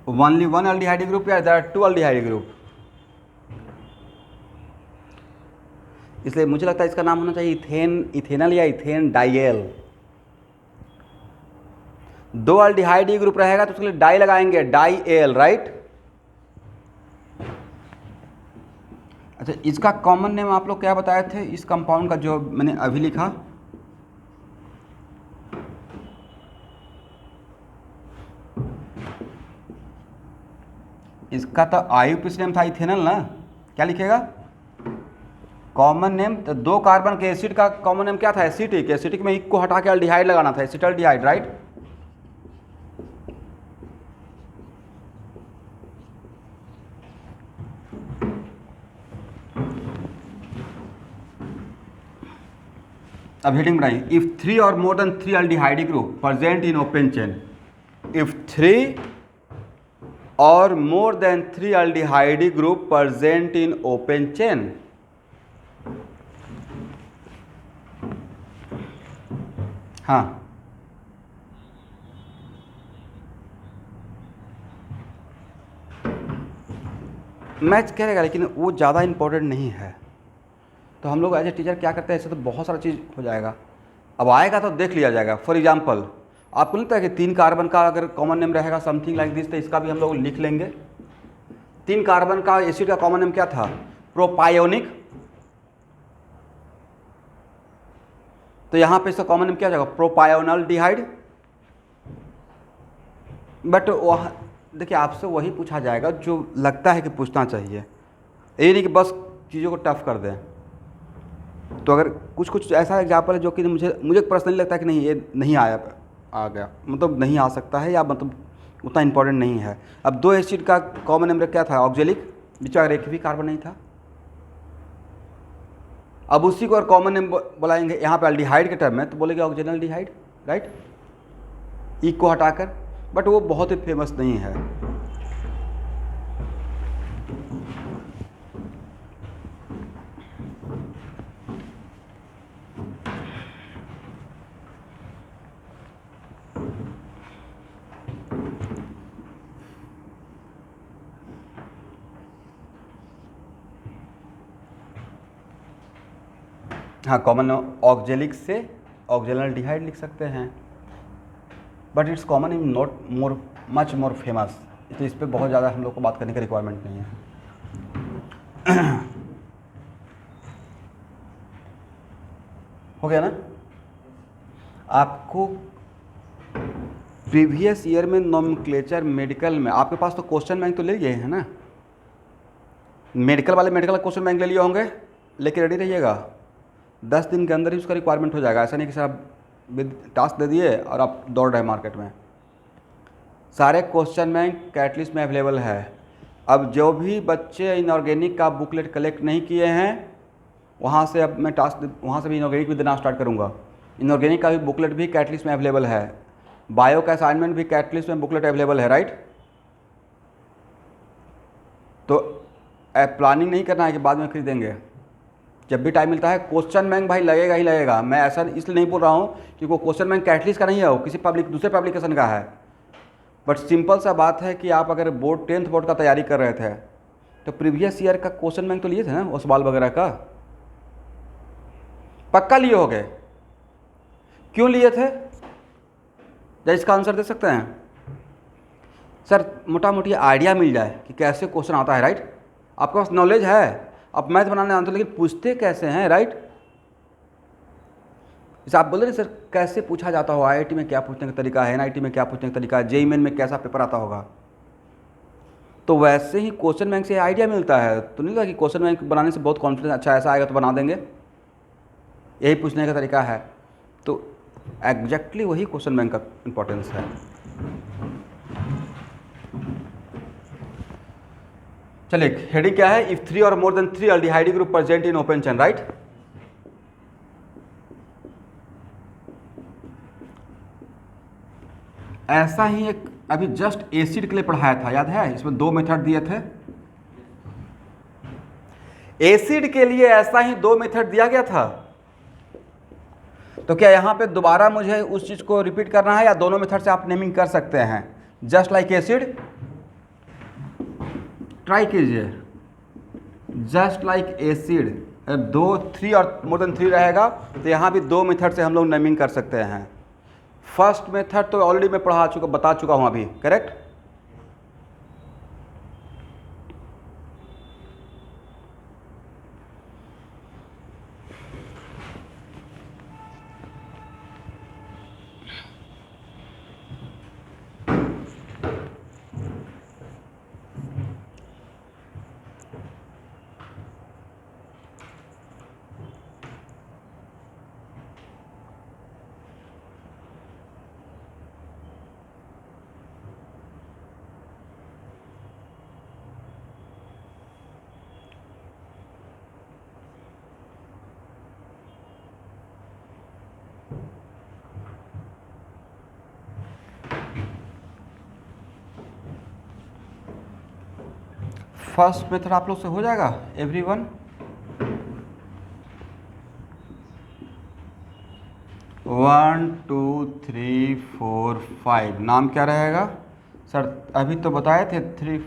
only one aldehyde group या देयर आर 2 अल्डिहाइड ग्रुप। इसलिए मुझे लगता है इसका नाम होना चाहिए इथेनल या इथेन डाइएल। 2 अल्डिहाइड ग्रुप रहेगा तो उसके लिए डाई लगाएंगे, डाइएल, राइट। अच्छा, इसका कॉमन नेम आप लोग क्या बताए थे इस कंपाउंड का जो मैंने अभी लिखा, इसका तो आईयूपीएसी नेम था इथेनल ना, क्या लिखेगा कॉमन नेम। तो 2 कार्बन के एसिड का कॉमन नेम क्या था, एसिटिक। एसिटिक में इक को हटा के अल्डिहाइड लगाना था, एसिटल्डिहाइड, राइट। अब हेडिंग बनाइए, इफ 3 और more than 3 aldehyde group present in open chain, if 3 और more than 3 aldehyde group present in open chain, हाँ, मैच करेगा लेकिन वो ज़्यादा इंपॉर्टेंट नहीं है। तो हम लोग एज ए टीचर क्या करते हैं, ऐसे तो बहुत सारा चीज़ हो जाएगा, अब आएगा तो देख लिया जाएगा। फॉर एग्जांपल आपको लगता है कि 3 कार्बन का अगर कॉमन नेम रहेगा समथिंग लाइक दिस, तो इसका भी हम लोग लिख लेंगे। 3 कार्बन का एसिड का कॉमन नेम क्या था, प्रोपायोनिक। तो यहाँ पे इसका कॉमन नेम क्या जाएगा, प्रोपायोनल डिहाइड। बट वह देखिए आपसे वही पूछा जाएगा जो लगता है कि पूछना चाहिए, ये नहीं कि बस चीज़ों को टफ कर दें। तो अगर कुछ कुछ ऐसा एग्जाम्पल है जो कि मुझे पर्सनली लगता है कि नहीं ये नहीं आ गया, मतलब नहीं आ सकता है, या मतलब उतना इंपॉर्टेंट नहीं है। अब 2 एसिड का कॉमन नेम क्या था, ऑक्जेलिक, बीच में एक भी कार्बन नहीं था। अब उसी को और कॉमन नेम बुलाएंगे यहाँ पे अल्डिहाइड के टर्म में, तो बोलेंगे ऑक्जेनल डिहाइड, राइट, ई को हटाकर। बट वो बहुत ही फेमस नहीं है। हाँ, कॉमन ऑक्जेलिक से ऑक्जेनल डिहाइड लिख सकते हैं, but it's common in not more much more famous, तो इस पर बहुत ज़्यादा हम लोग को बात करने की रिक्वायरमेंट नहीं है। हो गया ना। आपको प्रीवियस ईयर में नोमेनक्लेचर मेडिकल में आपके पास तो क्वेश्चन बैंक तो ले गए हैं ना, मेडिकल वाले मेडिकल क्वेश्चन बैंक ले लिए होंगे, लेके रेडी रहिएगा। 10 दिन के अंदर ही उसका रिक्वायरमेंट हो जाएगा। ऐसा नहीं कि सर आप टास्क दे दिए और आप दौड़ रहे हैं मार्केट में। सारे क्वेश्चन बैंक कैटलिस्ट में अवेलेबल है। अब जो भी बच्चे इनऑर्गेनिक का बुकलेट कलेक्ट नहीं किए हैं, वहाँ से अब मैं टास्क वहाँ से भी इनऑर्गेनिक भी देना स्टार्ट करूँगा। इनऑर्गेनिक का भी बुकलेट भी कैटलिस्ट में अवेलेबल है, बायो का असाइनमेंट भी कैटलिस्ट में बुकलेट अवेलेबल है, राइट। तो प्लानिंग नहीं करना है कि बाद में खरीदेंगे, जब भी टाइम मिलता है। क्वेश्चन बैंक भाई लगेगा ही लगेगा, मैं ऐसा इसलिए नहीं बोल रहा हूँ कि वो क्वेश्चन बैंक कैटलिस्ट का नहीं है, वो किसी दूसरे पब्लिकेशन का है। बट सिंपल सा बात है कि आप अगर बोर्ड 10th बोर्ड का तैयारी कर रहे थे तो प्रीवियस ईयर का क्वेश्चन बैंक तो लिए थे ना, वो सवाल वगैरह का पक्का लिए होगे। क्यों लिए थे, या इसका आंसर दे सकते हैं? सर मोटा मोटी आइडिया मिल जाए कि कैसे क्वेश्चन आता है, राइट। आपके पास नॉलेज है, आप मैथ बनाने जानते हो, लेकिन पूछते कैसे हैं, राइट। जैसे आप बोल रहे सर कैसे पूछा जाता हो, IIT में क्या पूछने का तरीका है, NIT में क्या पूछने का तरीका है, JEE मेन में कैसा पेपर आता होगा, तो वैसे ही क्वेश्चन बैंक से आइडिया मिलता है। तो नहीं लगा कि क्वेश्चन बैंक बनाने से बहुत कॉन्फिडेंस, अच्छा ऐसा आएगा तो बना देंगे, यही पूछने का तरीका है। तो एग्जैक्टली वही क्वेश्चन बैंक का इंपॉर्टेंस है। चलिए हेडिंग क्या है, इफ 3 और more than 3 aldehyde group present in open chain, right. ऐसा ही एक अभी जस्ट एसिड के लिए पढ़ाया था, याद है, इसमें 2 मेथड दिए थे। एसिड के लिए ऐसा ही 2 मेथड दिया गया था। तो क्या यहां पे दोबारा मुझे उस चीज को रिपीट करना है, या दोनों मेथड से आप नेमिंग कर सकते हैं? जस्ट लाइक एसिड ट्राई कीजिए, जस्ट लाइक एसिड 2, 3 और मोर देन 3 रहेगा तो यहाँ भी 2 मेथड से हम लोग नेमिंग कर सकते हैं। फर्स्ट मेथड तो ऑलरेडी मैं बता चुका हूँ अभी, करेक्ट। फर्स्ट मेथड आप लोग से हो जाएगा एवरीवन? वन, 2, 3, 4, 5 नाम क्या रहेगा सर? अभी तो बताए थे 3।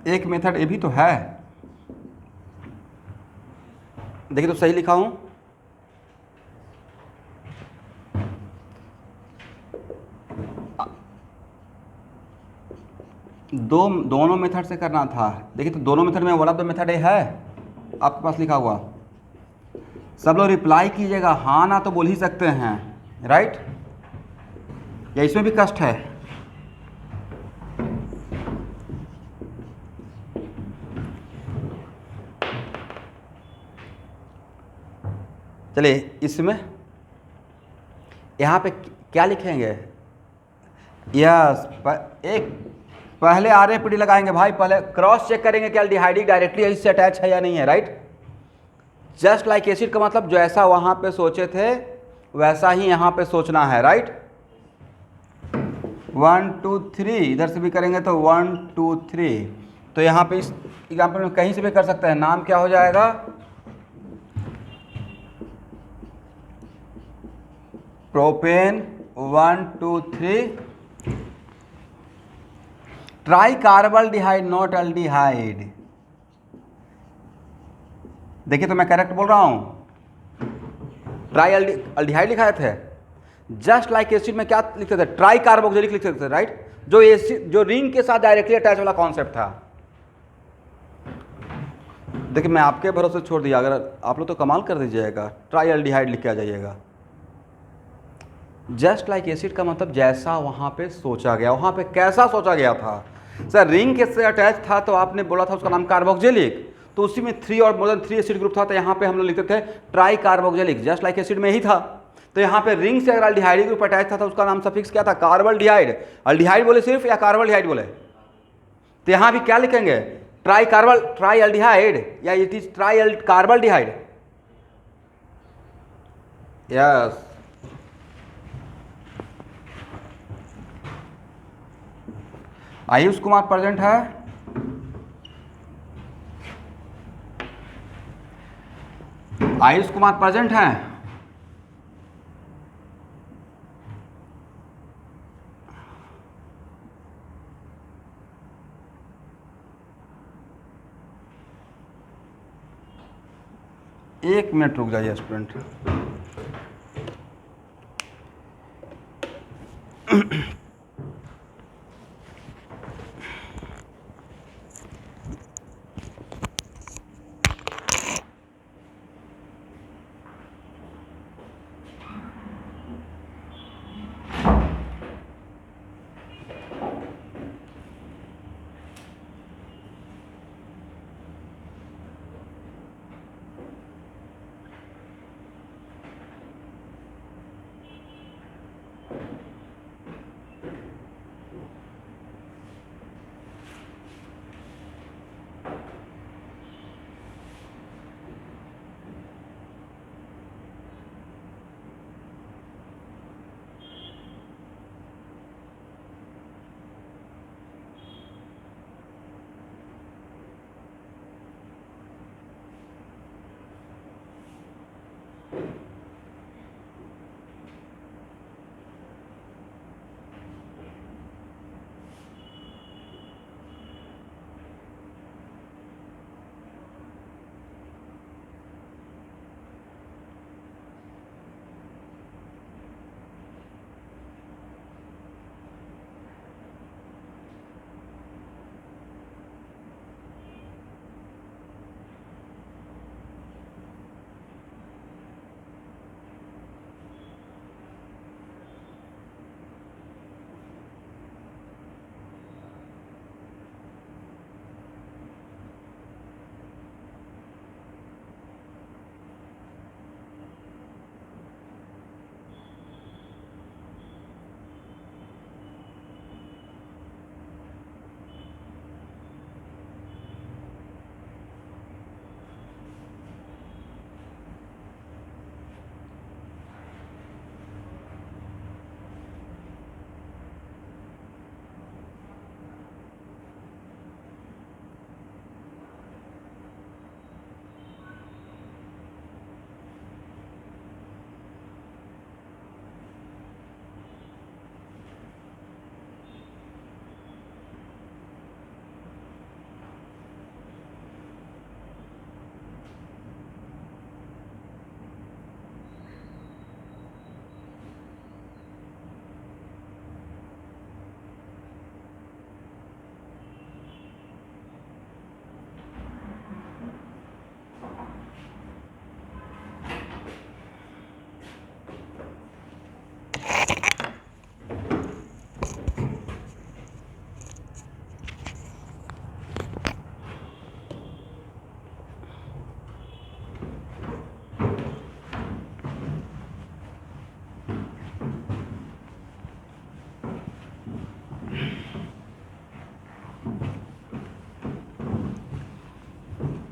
एक मेथड ये भी तो है, देखिए तो सही लिखा हूं। दोनों मेथड से करना था। देखिए तो दोनों मेथड में वन ऑफ द मेथड ये है आपके पास लिखा हुआ। सब लोग रिप्लाई कीजिएगा, हाँ ना तो बोल ही सकते हैं, राइट। या इसमें भी कष्ट है? चलिए इसमें यहाँ पे क्या लिखेंगे? यस, एक पहले RAPD लगाएंगे भाई, पहले क्रॉस चेक करेंगे कि एल्डिहाइड डायरेक्टली इससे अटैच है या नहीं है, राइट। जस्ट लाइक एसिड का मतलब जैसा वहां पे सोचे थे वैसा ही यहाँ पे सोचना है, राइट। 1, 2, 3 इधर से भी करेंगे तो 1, 2, 3। तो यहाँ पे इस एग्जाम्पल में कहीं से भी कर सकते हैं। नाम क्या हो जाएगा? Propane 1, 2, 3 tri carbaldehyde, not aldehyde. देखिए तो मैं करेक्ट बोल रहा हूं, ट्राई एल्डिहाइड लिखाए थे। जस्ट लाइक एसिड में क्या लिखते थे? ट्राई कार्बोक्सिलिक लिखते थे, राइट। जो एसिड जो रिंग के साथ डायरेक्टली अटैच वाला कॉन्सेप्ट था। देखिए मैं आपके भरोसे छोड़ दिया, अगर आप लोग तो कमाल कर दीजिएगा, ट्राई एल्डिहाइड लिख के आ जाइएगा। जस्ट लाइक एसिड का मतलब जैसा वहां पे सोचा गया, वहां पे कैसा सोचा गया था। सर रिंग के से अटैच था तो आपने बोला था उसका नाम कार्बोक्सिलिक, तो उसी में 3 और मोर देन 3 एसिड ग्रुप था, तो यहाँ पे हम लोग लिखते थे try carboxylic. Just like acid में ही था, तो यहाँ पे रिंग से अगर अल्डिहाइड ग्रुप अटैच था तो उसका नाम सफिक्स क्या था? कार्बल्डिहाइड। अल्डिहाइड बोले सिर्फ या कार्बल्डिहाइड बोले? तो यहाँ भी क्या लिखेंगे, ट्राई एल्डिहाइड या it is tri carbaldehyde. Yes, Ayush Kumar present है, आयुष कुमार प्रेजेंट है। एक मिनट रुक जाइए स्टूडेंट।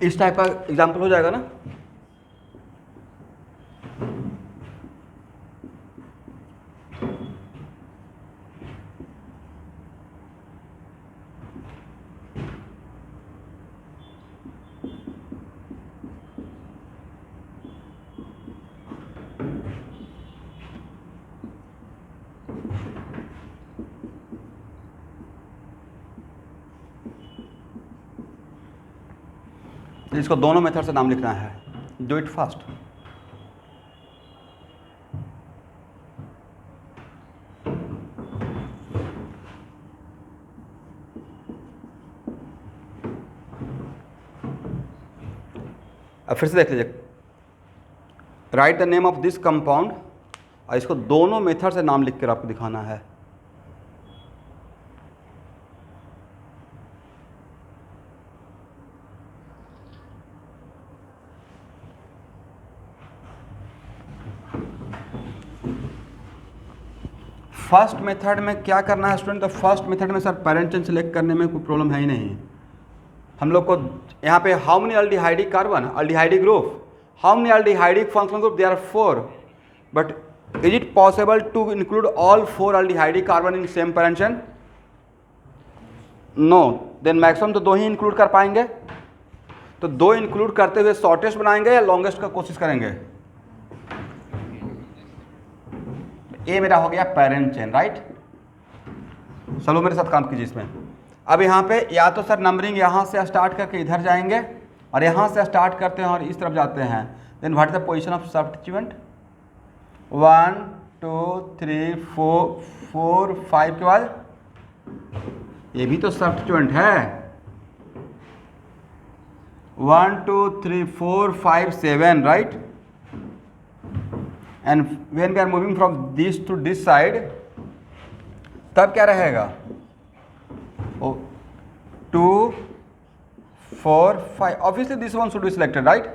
इस टाइप का एग्जाम्पल हो जाएगा ना। इसको दोनों मेथड से नाम लिखना है, डू इट फास्ट। अब फिर से देख लीजिए, right the name of this compound, और इसको दोनों मेथड से नाम लिख कर आपको दिखाना है। फर्स्ट मेथड में क्या करना है स्टूडेंट, तो फर्स्ट मेथड में सर पेरेंट चेन सेलेक्ट करने में कोई प्रॉब्लम है ही नहीं। हम लोग को यहाँ पे how many aldehydic carbon, aldehydic group, how many aldehydic functional group, there are 4, but is it possible to include all 4 aldehydic carbon in same parent chain? No, then maximum तो 2 ही इंक्लूड कर पाएंगे। तो 2 इंक्लूड करते हुए shortest बनाएंगे या longest का कोशिश करेंगे? ये मेरा हो गया पेरेंट चेन, राइट। चलो मेरे साथ काम कीजिए इसमें। अब यहाँ पे या तो सर नंबरिंग यहाँ से स्टार्ट करके इधर जाएंगे और यहाँ से स्टार्ट करते हैं और इस तरफ जाते हैं। Then what is the position of substituent? 1 2 3 4 5 के बाद ये भी तो सब्स्टिट्यूएंट है। 1 2 3 4 5 7, right. And when we are moving from this to this side, तब क्या रहेगा? 2 4 5, obviously this one should be selected, right.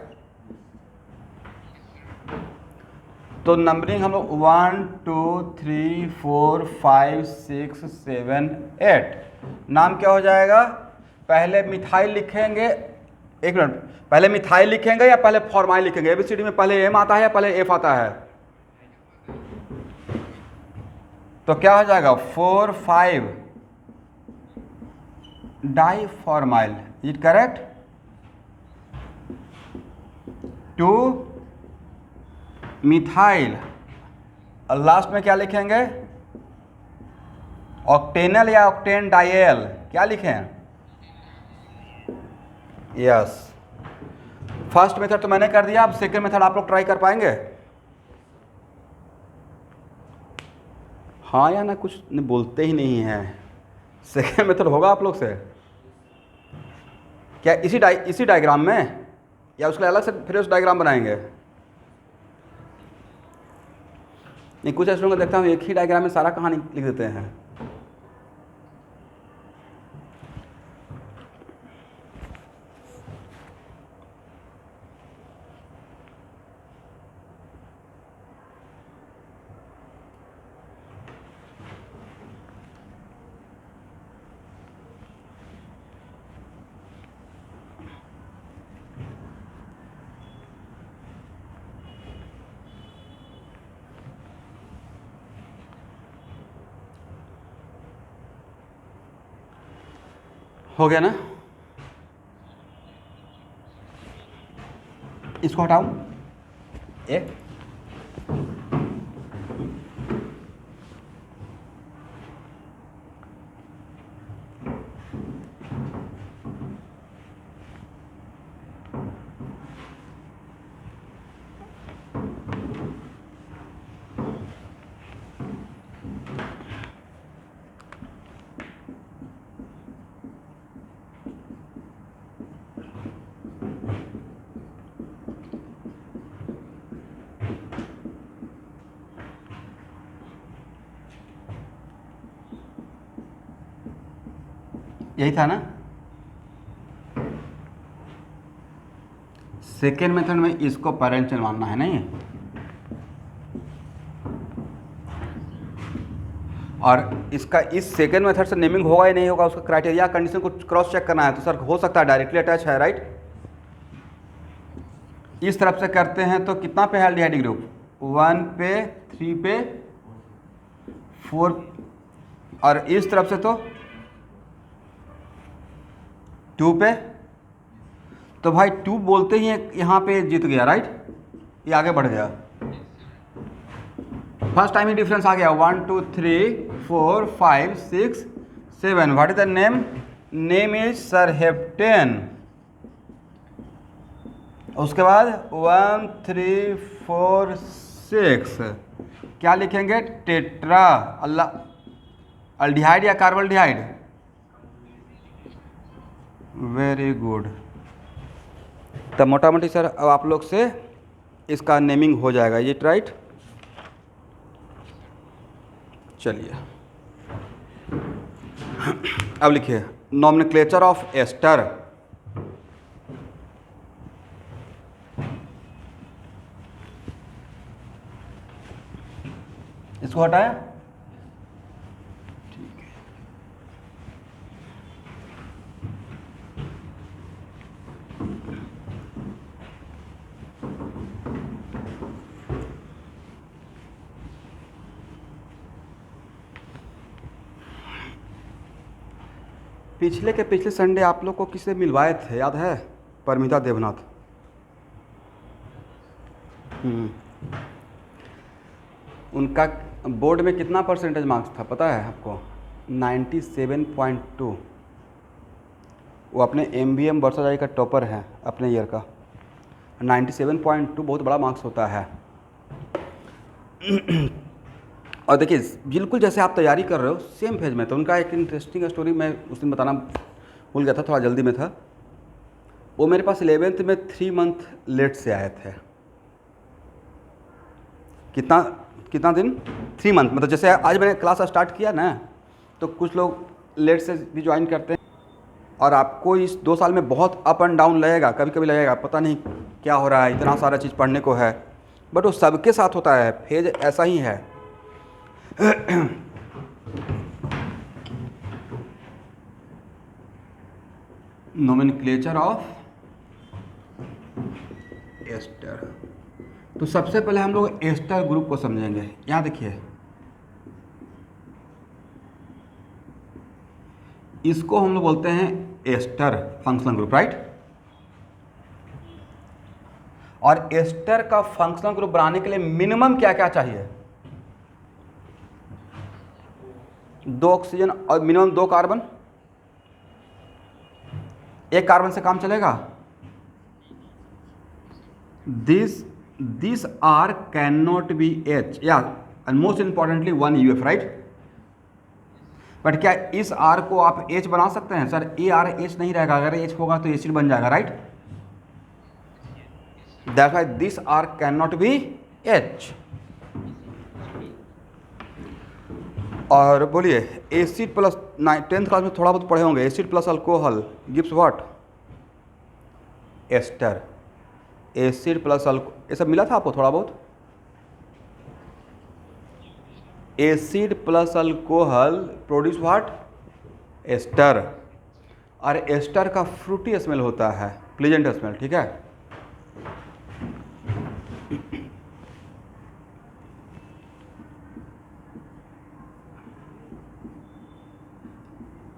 तो नंबरिंग हम लोग 1 2 3 4 5 6 7 8। नाम क्या हो जाएगा? पहले मिथाइल लिखेंगे, एक मिनट, पहले मिथाइल लिखेंगे या पहले फॉर्माइल लिखेंगे? एबीसीडी में पहले एम आता है या पहले एफ आता है? तो क्या हो जाएगा? 4 5 डाइफॉर्माइल, इज करेक्ट। 2 मिथाइल, और लास्ट में क्या लिखेंगे? ऑक्टेनल या ऑक्टेन डाइल, क्या लिखें? यस, फर्स्ट मेथड तो मैंने कर दिया, अब सेकेंड मेथड आप लोग ट्राई कर पाएंगे? हाँ या ना, कुछ नहीं बोलते ही नहीं हैं। सेकेंड मेथड होगा आप लोग से क्या इसी डायग्राम में, या उसके अलग से फिर उस डायग्राम बनाएंगे? नहीं, कुछ ऐसे लोगों को देखता हूँ एक ही डायग्राम में सारा कहानी लिख देते हैं। हो गया ना? इसको हटाऊं एक, यही था ना? सेकेंड मेथड में इसको पेरेंट चेन मानना है, नहीं? और इसका इस सेकेंड मेथड से नेमिंग होगा या नहीं होगा, उसका क्राइटेरिया कंडीशन को क्रॉस चेक करना है। तो सर हो सकता है डायरेक्टली अटैच है, राइट। इस तरफ से करते हैं तो कितना पे है एल्डिहाइड ग्रुप? 1 पे, 3 पे, 4, और इस तरफ से तो 2 पे। तो भाई 2 बोलते ही यहाँ पे जीत गया, राइट, ये आगे बढ़ गया। फर्स्ट टाइम ही डिफरेंस आ गया। 1 2 3 4 5 6 7। What is the name? Name is सरहेप्टेन। उसके बाद 1 3 4 6 क्या लिखेंगे? टेट्रा अल्डिहाइड या कार्बोल्डिहाइड? Very good. तब मोटा मोटी सर अब आप लोग से इसका नेमिंग हो जाएगा, ये राइट। चलिए अब लिखिए नॉमेनक्लेचर ऑफ एस्टर। इसको हटाया, पिछले के पिछले संडे आप लोग को किससे मिलवाए थे, याद है? परमिता देवनाथ। उनका बोर्ड में कितना परसेंटेज मार्क्स था पता है आपको? 97.2। वो अपने MBM वर्षाजाई का टॉपर है अपने ईयर का। 97.2 बहुत बड़ा मार्क्स होता है। और देखिए बिल्कुल जैसे आप तैयारी कर रहे हो सेम फेज में। तो उनका एक इंटरेस्टिंग स्टोरी मैं उस दिन बताना भूल गया था, थोड़ा जल्दी में था। वो मेरे पास 11th में 3 मंथ लेट से आए थे। कितना दिन? 3 मंथ। मतलब जैसे आज मैंने क्लास स्टार्ट किया ना, तो कुछ लोग लेट से भी ज्वाइन करते हैं। और आपको इस 2 साल में बहुत अप एंड डाउन लगेगा, कभी कभी लगेगा पता नहीं क्या हो रहा है, इतना सारा चीज़ पढ़ने को है, बट वो सबके साथ होता है, फेज ऐसा ही है। Nomenclature of ester. तो सबसे पहले हम लोग एस्टर ग्रुप को समझेंगे। यहाँ देखिए, इसको हम लोग बोलते हैं एस्टर फंक्शनल ग्रुप, राइट? और एस्टर का फंक्शनल ग्रुप बनाने के लिए मिनिमम क्या क्या चाहिए? 2 ऑक्सीजन और मिनिमम 2 कार्बन। 1 कार्बन से काम चलेगा? This R can not be H, या एंड मोस्ट इंपॉर्टेंटली 1 UF, राइट? बट क्या इस R को आप H बना सकते हैं? सर ARH नहीं रहेगा, अगर H होगा तो एसिड बन जाएगा, right? That's why this R can not be H। और बोलिए एसिड प्लस 10th क्लास में थोड़ा बहुत पढ़े होंगे, acid plus alcohol gives what? Ester. Acid plus ये सब मिला था आपको थोड़ा बहुत? Acid plus alcohol produce what? Ester. और एस्टर का फ्रूटी स्मेल होता है, प्लीजेंट स्मेल, ठीक है?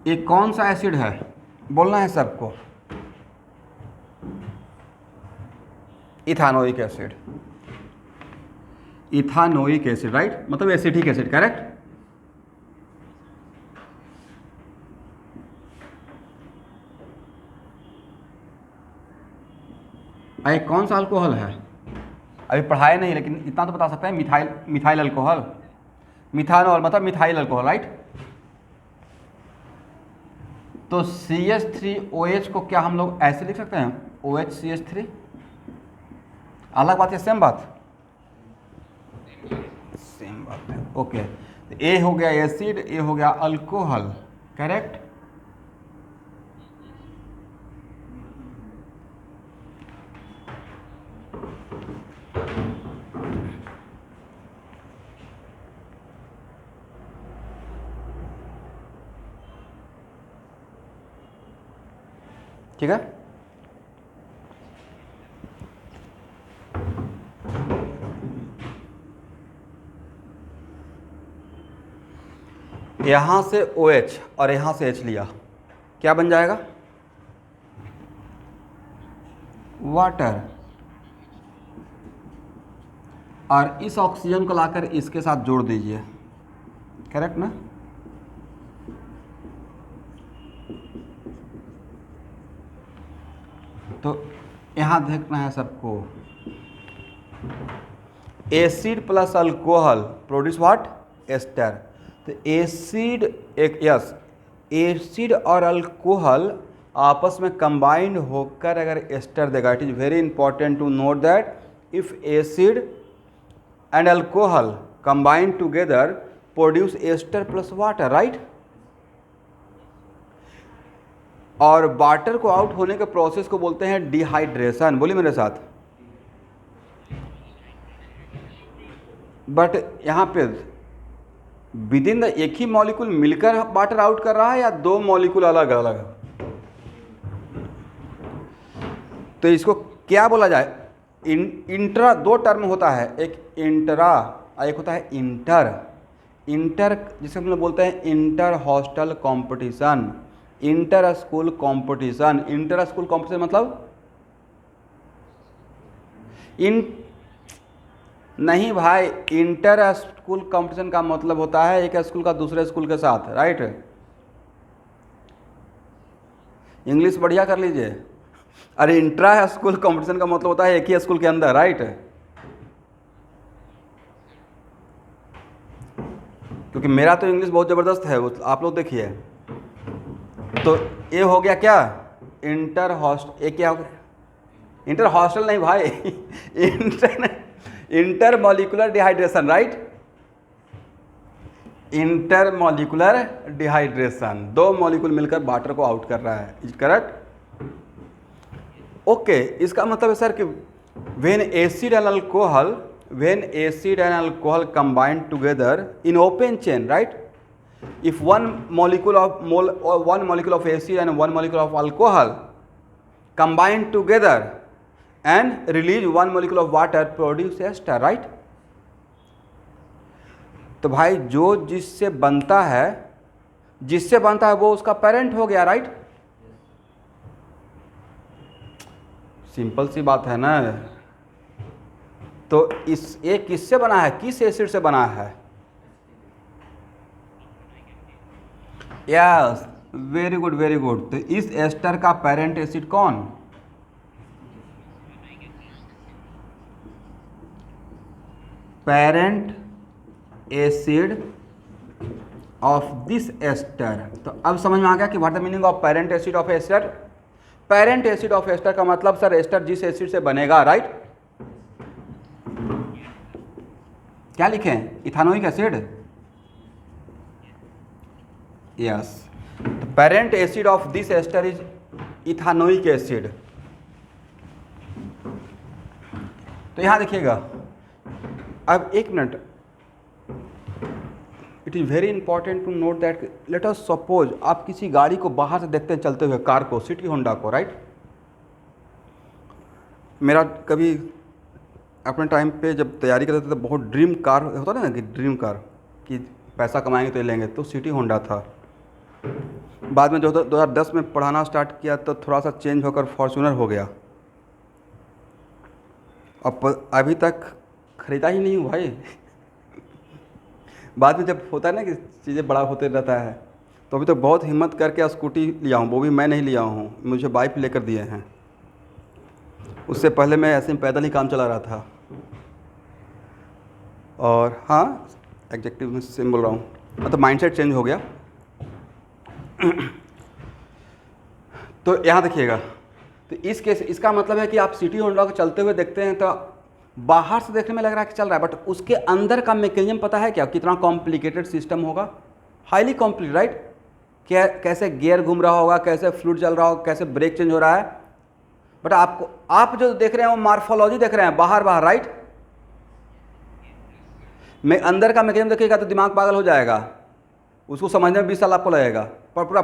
ये कौन सा एसिड है बोलना है सबको? Ethanoic acid. Ethanoic acid, right? मतलब एसिटिक एसिड, करेक्ट? ये कौन सा अल्कोहल है? अभी पढ़ाए नहीं, लेकिन इतना तो बता सकते हैं, मिथाइल अल्कोहल। मिथानॉल मतलब मिथाइल अल्कोहल, राइट? तो CH3OH को क्या हम लोग ऐसे लिख सकते हैं? OHCH3। अलग बात है, सेम बात? सेम बात है, ओके। तो ए हो गया एसिड, ए हो गया अल्कोहल, करेक्ट? ठीक है? यहां से OH और यहां से H लिया, क्या बन जाएगा? वाटर। और इस ऑक्सीजन को लाकर इसके साथ जोड़ दीजिए, करेक्ट ना? तो यहां देखना है सबको, acid plus alcohol produce what? Ester. तो एसिड एसिड और अल्कोहल आपस में कंबाइंड होकर अगर एस्टर देगा, it is very important to note that if acid and alcohol combine together produce ester plus water, right? और वाटर को आउट होने के प्रोसेस को बोलते हैं डिहाइड्रेशन। बोलिए मेरे साथ। बट यहाँ पे विद इन द एक ही मॉलिक्यूल मिलकर वाटर आउट कर रहा है या 2 मॉलिक्यूल अलग अलग? तो इसको क्या बोला जाए? इंट्रा 2 टर्म होता है, एक इंट्रा और एक होता है इंटर। इंटर जिसे हम लोग बोलते हैं inter hostel competition, inter school competition. Inter school competition मतलब नहीं भाई, इंटर स्कूल कंपटीशन का मतलब होता है एक स्कूल का दूसरे स्कूल के साथ, राइट। इंग्लिश बढ़िया कर लीजिए। अरे इंट्रा स्कूल कंपटीशन का मतलब होता है एक ही स्कूल के अंदर, राइट। क्योंकि मेरा तो इंग्लिश बहुत ज़बरदस्त है, वो आप लोग देखिए। तो ये हो गया क्या, इंटर हॉस्टल। ये क्या हो गया, इंटर हॉस्टल नहीं भाई inter molecular dehydration, right. Inter molecular dehydration, दो मॉलिक्यूल मिलकर वाटर को आउट कर रहा है, इज करेक्ट। ओके, इसका मतलब है सर कि when acid and alcohol combine together in open chain, right. if one molecule of acid and one molecule of alcohol combine together and release one molecule of water produce ester, right। तो भाई जो जिससे बनता है वो उसका parent हो गया, राइट। सिंपल सी बात है ना। तो ये किससे बना है, किस एसिड से बना है। Yes, very good very good. तो इस एस्टर का पेरेंट एसिड कौन, parent acid of this ester. तो अब समझ में आ गया कि what the meaning of parent acid of ester. Parent acid of ester का मतलब सर एस्टर जिस एसिड से बनेगा, राइट। क्या लिखें, ethanoic acid. Yes, the parent acid of this ester is ethanoic acid. तो यहां देखिएगा, अब एक minute, it is very important to note that let us suppose आप किसी गाड़ी को बाहर से देखते हैं चलते हुए, कार को, सिटी होंडा को, राइट। मेरा कभी अपने टाइम पे जब तैयारी करते थे तो बहुत ड्रीम कार होता ना, कि ड्रीम कार कि पैसा कमाएंगे तो लेंगे, तो सिटी होंडा था। बाद में जो 2010 में पढ़ाना स्टार्ट किया तो थोड़ा सा चेंज होकर फॉर्च्यूनर हो गया। अब अभी तक ख़रीदा ही नहीं हूँ भाई बाद में जब होता है ना कि चीज़ें बड़ा होते रहता है, तो अभी तो बहुत हिम्मत करके स्कूटी लिया हूँ, वो भी मैं नहीं लिया हूँ, मुझे बाइक लेकर दिए हैं। उससे पहले मैं ऐसे पैदल ही काम चला रहा था। और हाँ, एग्जेक्टिव में सेम बोल रहा हूँ, मतलब माइंडसेट चेंज हो गया तो यहाँ देखिएगा, तो इस केस इसका मतलब है कि आप सिटी होंडा को चलते हुए देखते हैं तो बाहर से देखने में लग रहा है कि चल रहा है, बट उसके अंदर का मैकेनिज्म पता है क्या, कितना कॉम्प्लिकेटेड सिस्टम होगा, हाईली कॉम्प्लिकेटेड, राइट। क्या कैसे गियर घूम रहा होगा, कैसे फ्लूइड चल रहा होगा, कैसे ब्रेक चेंज हो रहा है। बट आप जो देख रहे हैं वो मार्फोलॉजी देख रहे हैं बाहर, राइट। मैं अंदर का मैकेनिज्म देखिएगा तो दिमाग पागल हो जाएगा, उसको समझने में 20 साल आपको लगेगा, पर पूरा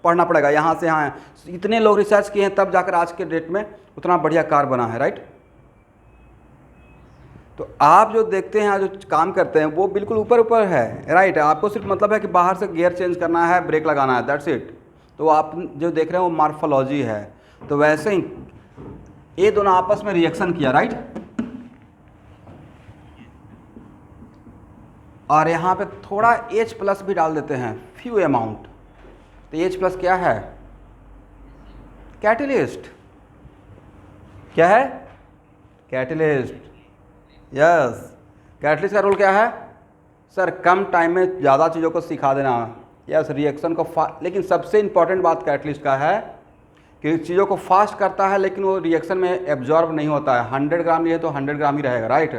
पढ़ना पड़ेगा यहाँ से यहाँ। इतने लोग रिसर्च किए हैं तब जाकर आज के डेट में उतना बढ़िया कार बना है, राइट। तो आप जो देखते हैं, जो काम करते हैं वो बिल्कुल ऊपर है, राइट। आपको सिर्फ मतलब है कि बाहर से गियर चेंज करना है, ब्रेक लगाना है, दैट्स इट। तो आप जो देख रहे हैं वो मार्फोलॉजी है। तो वैसे ही ये दोनों आपस में रिएक्शन किया, राइट। और यहाँ पे थोड़ा H+ भी डाल देते हैं, फ्यू अमाउंट। तो H+ क्या है, कैटलिस्ट। क्या है, कैटलिस्ट। यस, कैटलिस्ट का रोल क्या है सर, कम टाइम में ज़्यादा चीज़ों को सिखा देना। यस, रिएक्शन को लेकिन सबसे इंपॉर्टेंट बात कैटलिस्ट का है कि चीज़ों को फास्ट करता है, लेकिन वो रिएक्शन में एब्जॉर्ब नहीं होता है। 100 ग्राम लिए तो 100 ग्राम ही रहेगा, राइट।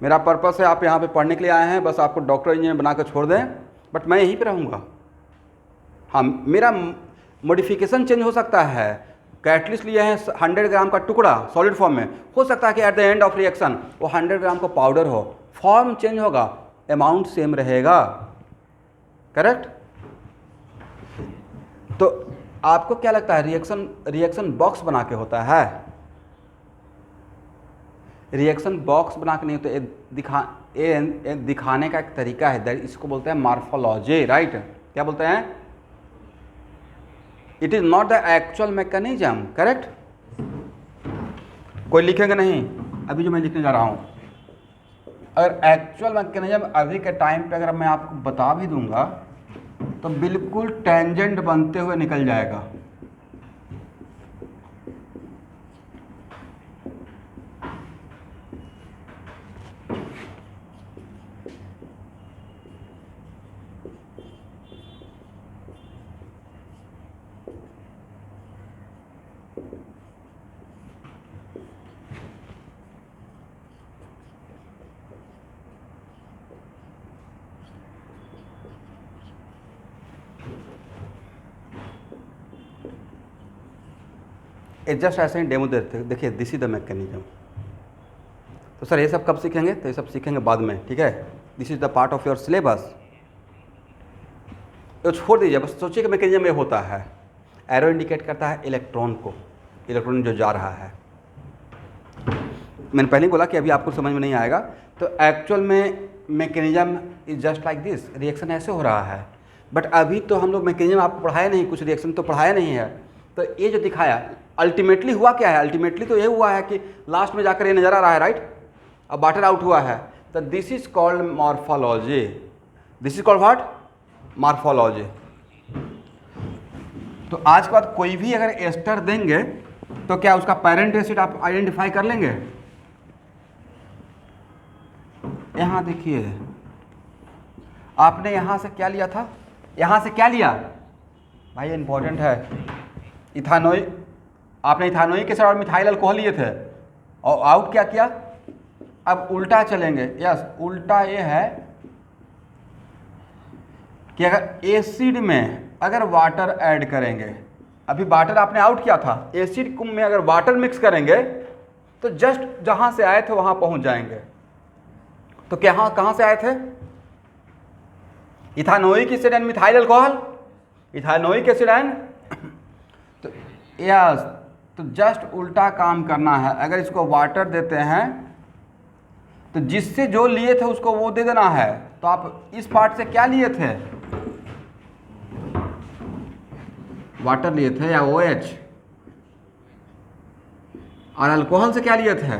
मेरा पर्पस है आप यहाँ पे पढ़ने के लिए आए हैं, बस आपको डॉक्टर इंजीनियर बना कर छोड़ दें, बट मैं यहीं पे रहूँगा। हाँ, मेरा मॉडिफिकेशन चेंज हो सकता है। कैटलिस्ट लिए हैं 100 ग्राम का टुकड़ा सॉलिड फॉर्म में, हो सकता है कि at the end of reaction वो 100 ग्राम का पाउडर हो, फॉर्म चेंज होगा, अमाउंट सेम रहेगा, करेक्ट। तो आपको क्या लगता है रिएक्शन बॉक्स बना के होता है, रिएक्शन बॉक्स बना के नहीं होता। दिखाने का एक तरीका है, इसको बोलते हैं मार्फोलॉजी, राइट। क्या बोलते हैं, it is not the actual mechanism, correct. कोई लिखेगा नहीं अभी जो मैं लिखने जा रहा हूँ। अगर एक्चुअल मैकेनिज्म अभी के टाइम पे अगर मैं आपको बता भी दूंगा तो बिल्कुल टेंजेंट बनते हुए निकल जाएगा। जस्ट ऐसे ही डेमो देते हैं, देखिए दिस इज द मैकेनिज्म। तो सर ये सब कब सीखेंगे? तो ये सब सीखेंगे बाद में, ठीक है। This is the part of your syllabus. तो छोड़ दीजिए, बस सोचिए कि मैकेनिज्म ये होता है। एरो इंडिकेट करता है इलेक्ट्रॉन को, इलेक्ट्रॉन जो जा रहा है। मैंने पहले ही बोला कि अभी आपको समझ में नहीं आएगा। तो एक्चुअल में mechanism is just like this, reaction ऐसे हो रहा है। बट अभी तो हम लोग मैकेनिज्म आपको पढ़ाया नहीं, कुछ रिएक्शन तो पढ़ाया नहीं है। तो ये जो दिखाया अल्टीमेटली हुआ क्या है? अल्टीमेटली तो ये हुआ है कि लास्ट में जाकर ये नजर आ रहा है, राइट। अब वाटर आउट हुआ है। तो this is called morphology. This is called what? Morphology. तो आज के बाद कोई भी अगर एस्टर देंगे तो क्या उसका पेरेंट एसिड आप आइडेंटिफाई कर लेंगे? यहां देखिए, आपने यहां से क्या लिया था? यहां से क्या लिया भाई? इंपॉर्टेंट है। इथानोई, आपने इथानोइक एसिड और मिथाइल अल्कोहल लिए थे और आउट क्या किया? अब उल्टा चलेंगे। यस, उल्टा ये है कि अगर एसिड में अगर वाटर ऐड करेंगे, अभी वाटर आपने आउट किया था, एसिड में अगर वाटर मिक्स करेंगे तो जस्ट जहां से आए थे वहां पहुंच जाएंगे। तो क्या कहां से आए थे? Ethanoic acid and methyl alcohol, ethanoic acid and, तो यस, तो जस्ट उल्टा काम करना है। अगर इसको वाटर देते हैं तो जिससे जो लिए थे उसको वो दे देना है। तो आप इस पार्ट से क्या लिए थे? वाटर लिए थे या OH, और अल्कोहल से क्या लिए थे?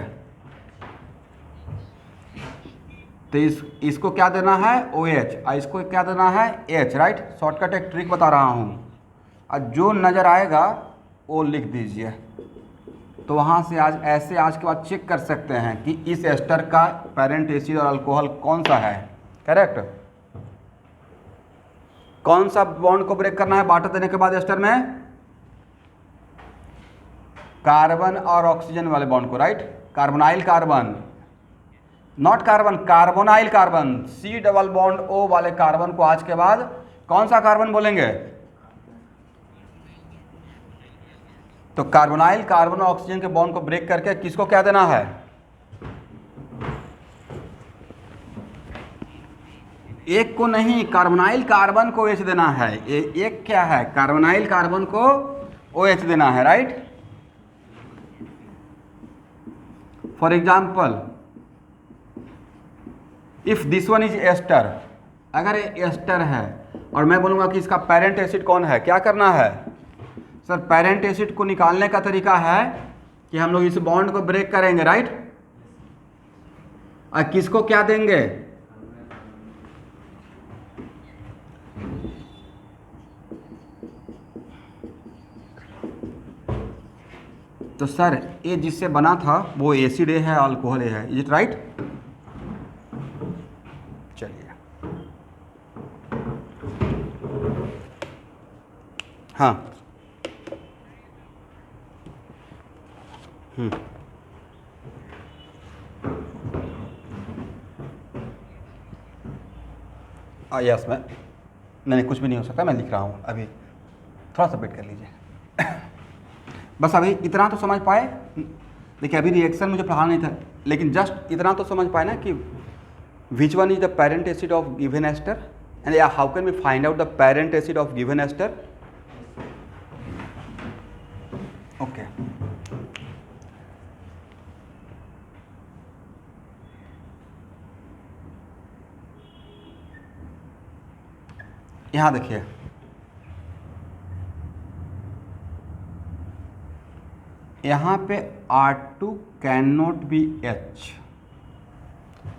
तो इसको क्या देना है? OH, और इसको क्या देना है? H, right. शॉर्टकट एक ट्रिक बता रहा हूं, और जो नज़र आएगा वो लिख दीजिए। तो वहाँ से आज ऐसे आज के बाद चेक कर सकते हैं कि इस एस्टर का पेरेंट एसिड और अल्कोहल कौन सा है, करेक्ट। कौन सा बॉन्ड को ब्रेक करना है वाटर देने के बाद एस्टर में? कार्बन और ऑक्सीजन वाले बॉन्ड को, right. Carbonyl carbon, not carbon, carbonyl carbon, C double bond O वाले कार्बन को आज के बाद कौन सा कार्बन बोलेंगे? तो कार्बोनाइल कार्बन और ऑक्सीजन के बॉन्ड को ब्रेक करके किसको क्या देना है? एक को नहीं, कार्बोनाइल कार्बन को OH देना है। एक क्या है? कार्बोनाइल कार्बन को OH देना है, right. For example, if this one is ester, अगर ये एस्टर है और मैं बोलूंगा कि इसका पेरेंट एसिड कौन है, क्या करना है? सर पेरेंट एसिड को निकालने का तरीका है कि हम लोग इस बॉन्ड को ब्रेक करेंगे, राइट। और किसको क्या देंगे? तो सर ये जिससे बना था वो एसिड ए है, अल्कोहल ए है, इज इट राइट? चलिए, हाँ, यस, मैं नहीं, कुछ भी नहीं हो सकता, मैं लिख रहा हूँ अभी, थोड़ा सा वेट कर लीजिए। बस अभी इतना तो समझ पाए। देखिए अभी रिएक्शन मुझे पढ़ाना नहीं था, लेकिन जस्ट इतना तो समझ पाए ना कि which one is the parent acid of given ester and how can we find out the parent acid of given ester. Okay, यहाँ देखिए, यहाँ पे R2 can not be H।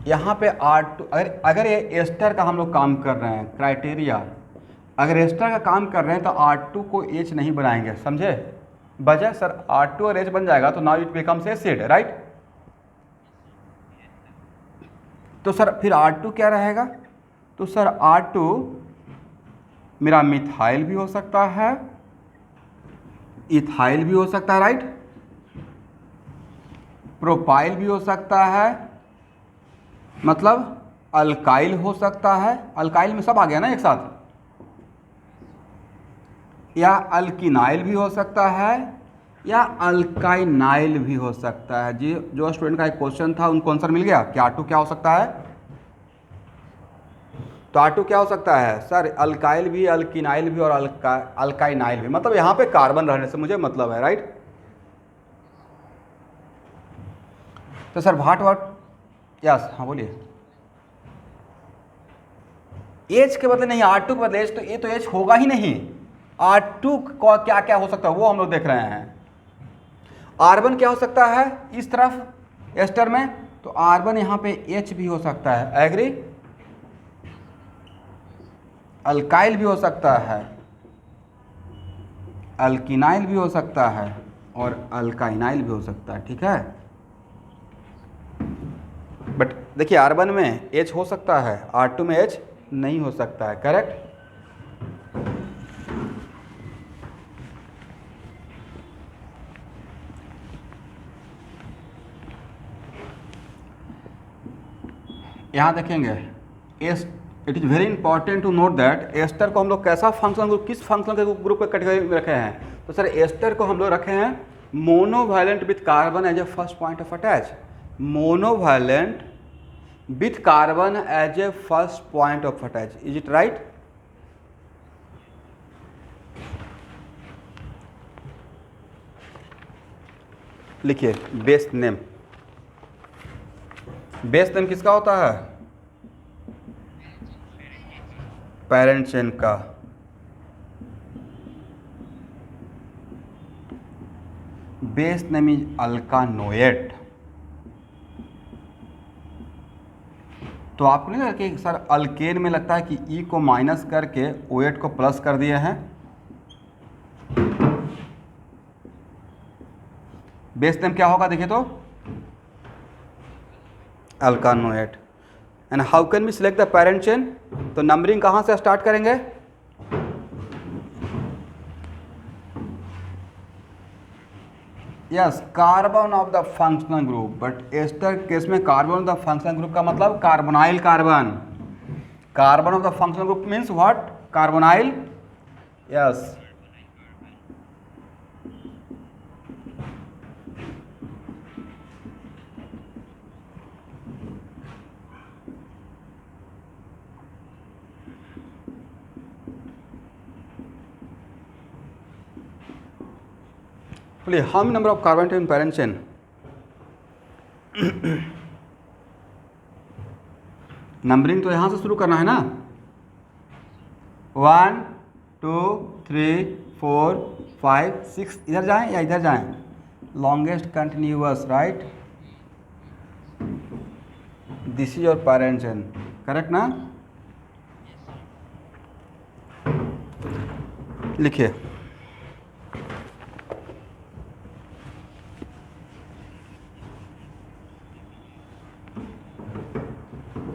यहाँ पे R2 अगर ये एस्टर का हम लोग काम कर रहे हैं, क्राइटेरिया अगर एस्टर का काम कर रहे हैं तो R2 को H नहीं बनाएंगे, समझे? बजाय सर R2 और H बन जाएगा तो now it becomes acid, right? तो सर फिर R2 क्या रहेगा? तो सर R2 मेरा मिथाइल भी हो सकता है, इथाइल भी हो सकता है, राइट? प्रोपाइल भी हो सकता है, मतलब अल्काइल हो सकता है। अल्काइल में सब आ गया ना एक साथ। या अल्किनाइल भी हो सकता है या अल्काइनाइल भी हो सकता है। जी जो स्टूडेंट का एक क्वेश्चन था उनको आंसर मिल गया कि R2 क्या हो सकता है? तो R2 क्या हो सकता है सर? अल्काइल भी, अल्किनाइल भी और अल्काइनाइल भी, मतलब यहाँ पे कार्बन रहने से मुझे मतलब है, राइट? तो सर व्हाट यस, हाँ बोलिए। एच के बदले नहीं, R2 के बदले एच, तो ये तो एच होगा ही नहीं। R2 का क्या क्या हो सकता है वो हम लोग देख रहे हैं। R1 क्या हो सकता है इस तरफ एस्टर में? तो R1 यहाँ पे H भी हो सकता है, एग्री? अल्काइल भी हो सकता है, अल्किनाइल भी हो सकता है और अल्काइनाइल भी हो सकता है, ठीक है? बट देखिए R1 में H हो सकता है, R2 में H नहीं हो सकता है, करेक्ट? यहाँ देखेंगे it is very important to note that ester को हम लोग कैसा फंक्शनल ग्रुप, किस फंक्शनल के ग्रुप के कैटेगरी में रखे हैं? तो सर एस्टर को हम लोग रखे हैं monovalent with carbon as a first point of attach. Monovalent with carbon as a first point of attach, is it right? लिखिए बेस नेम। बेस नेम किसका होता है? पेरेंट चेन का। Base name is alkanoate. तो आपको नहीं लगता कि सर अल्केन में लगता है कि ई को माइनस करके ओएट को प्लस कर दिए हैं? बेस नेम क्या होगा देखिए तो? Alkanoate. And how can we select the parent chain? तो नंबरिंग कहाँ से स्टार्ट करेंगे? Yes, carbon of the functional group. But ester case में carbon of the functional group का मतलब carbonyl carbon. Carbon of the functional group means what? Carbonyl. Yes, बोलिए how many number of carbon in parent chain? Numbering तो यहाँ से शुरू करना है ना। 1 2 3 4 5 6, इधर जाएं या इधर जाएं? Longest continuous, right? This is your parent chain, correct ना? लिखिए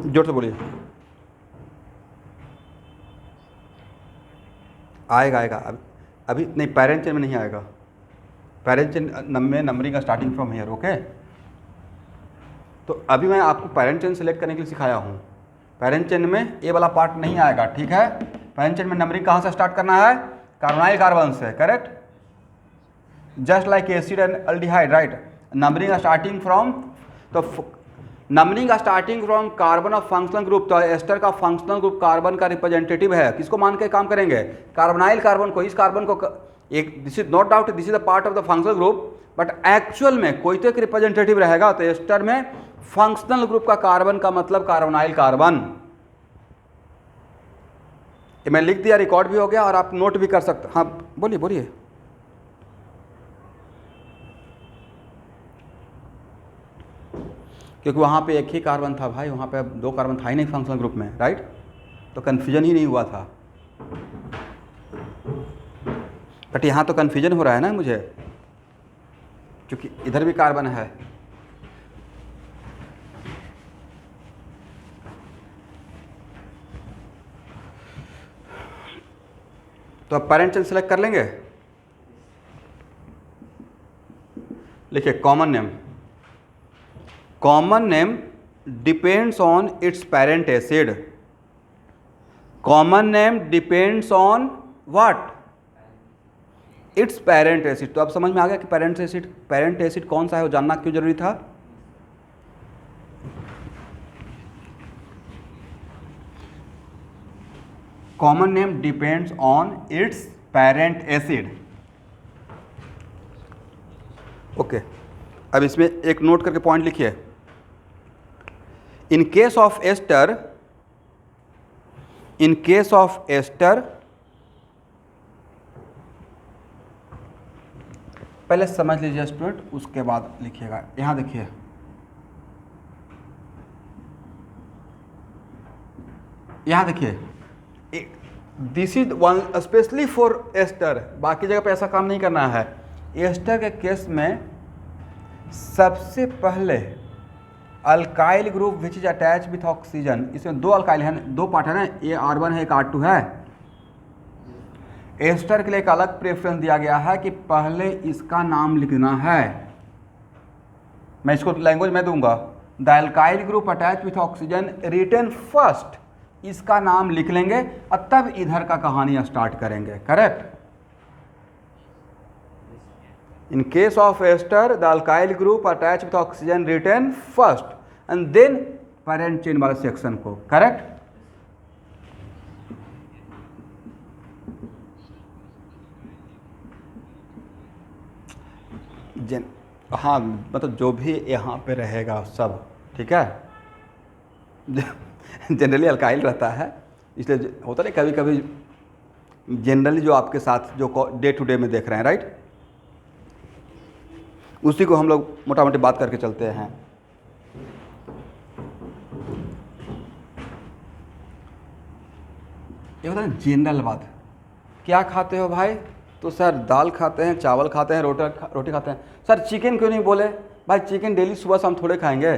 जोर से बोलिए। आएगा आएगा अभी नहीं, पेरेंट चेन में नहीं आएगा। पेरेंट चेन में नंबरिंग का स्टार्टिंग फ्रॉम हियर, ओके? तो अभी मैं आपको पेरेंट चेन सेलेक्ट करने के लिए सिखाया हूँ। पेरेंट चेन में ये वाला पार्ट नहीं आएगा, ठीक है? पेरेंट चेन में नंबरिंग कहाँ से स्टार्ट करना है? कार्बोनाइल कार्बन से, correct? Just like acid and aldehyde, right? Numbering starting from, तो numbering starting from carbon of functional group. तो एस्टर का फंक्शनल ग्रुप कार्बन का रिप्रेजेंटेटिव है, किसको मान के काम करेंगे? कार्बोनाइल कार्बन को। इस कार्बन को एक, this is not doubt this is the part of the functional group, but actual में कोई तो एक रिप्रेजेंटेटिव रहेगा। तो एस्टर में फंक्शनल ग्रुप का कार्बन का मतलब कार्बोनाइल कार्बन। ये मैं लिख दिया, रिकॉर्ड भी हो गया और आप नोट भी कर सकते। हाँ बोलिए बोलिए। क्योंकि वहाँ पे एक ही कार्बन था भाई, वहाँ पे अब 2 कार्बन था ही नहीं फंक्शनल ग्रुप में, राइट। तो कन्फ्यूजन ही नहीं हुआ था। बट यहाँ तो कन्फ्यूजन हो रहा है ना मुझे, क्योंकि इधर भी कार्बन है। तो अब पेरेंट चेन सेलेक्ट कर लेंगे। लिखिए common name. Common name depends on it's parent acid. Common name depends on what? It's parent acid. तो अब समझ में आ गया कि पेरेंट एसिड कौन सा है, वो जानना क्यों जरूरी था। Common name depends on it's parent acid. Okay, अब इसमें एक नोट करके पॉइंट लिखिए। इन केस ऑफ एस्टर, पहले समझ लीजिए स्टूडेंट, उसके बाद लिखिएगा। यहां देखिए, this is one specially for ester, बाकी जगह पे ऐसा काम नहीं करना है। एस्टर के केस में सबसे पहले alkyl group which is attach with oxygen, इसमें 2 अल्काइल हैं, 2 पार्ट है ना, ये R1 है एक R2 है। एस्टर के लिए एक अलग प्रेफरेंस दिया गया है कि पहले इसका नाम लिखना है। मैं इसको लैंग्वेज में दूंगा, the alkyl group attach with oxygen written first, इसका नाम लिख लेंगे और तब इधर का कहानी स्टार्ट करेंगे, correct. In case of ester, the alkyl group attached with oxygen written first and then parent chain वाले सेक्शन को, करेक्ट। हाँ, मतलब जो भी यहाँ पे रहेगा सब ठीक है। जनरली अल्काइल रहता है, इसलिए होता नहीं कभी कभी जनरली जो आपके साथ जो डे टू डे में देख रहे हैं, राइट, उसी को हम लोग मोटा मोटी बात करके चलते हैं। ये होता है जनरल बात। क्या खाते हो भाई? तो सर दाल खाते हैं, चावल खाते हैं, रोटी खाते हैं। सर चिकन क्यों नहीं बोले? भाई चिकन डेली सुबह शाम थोड़े खाएंगे,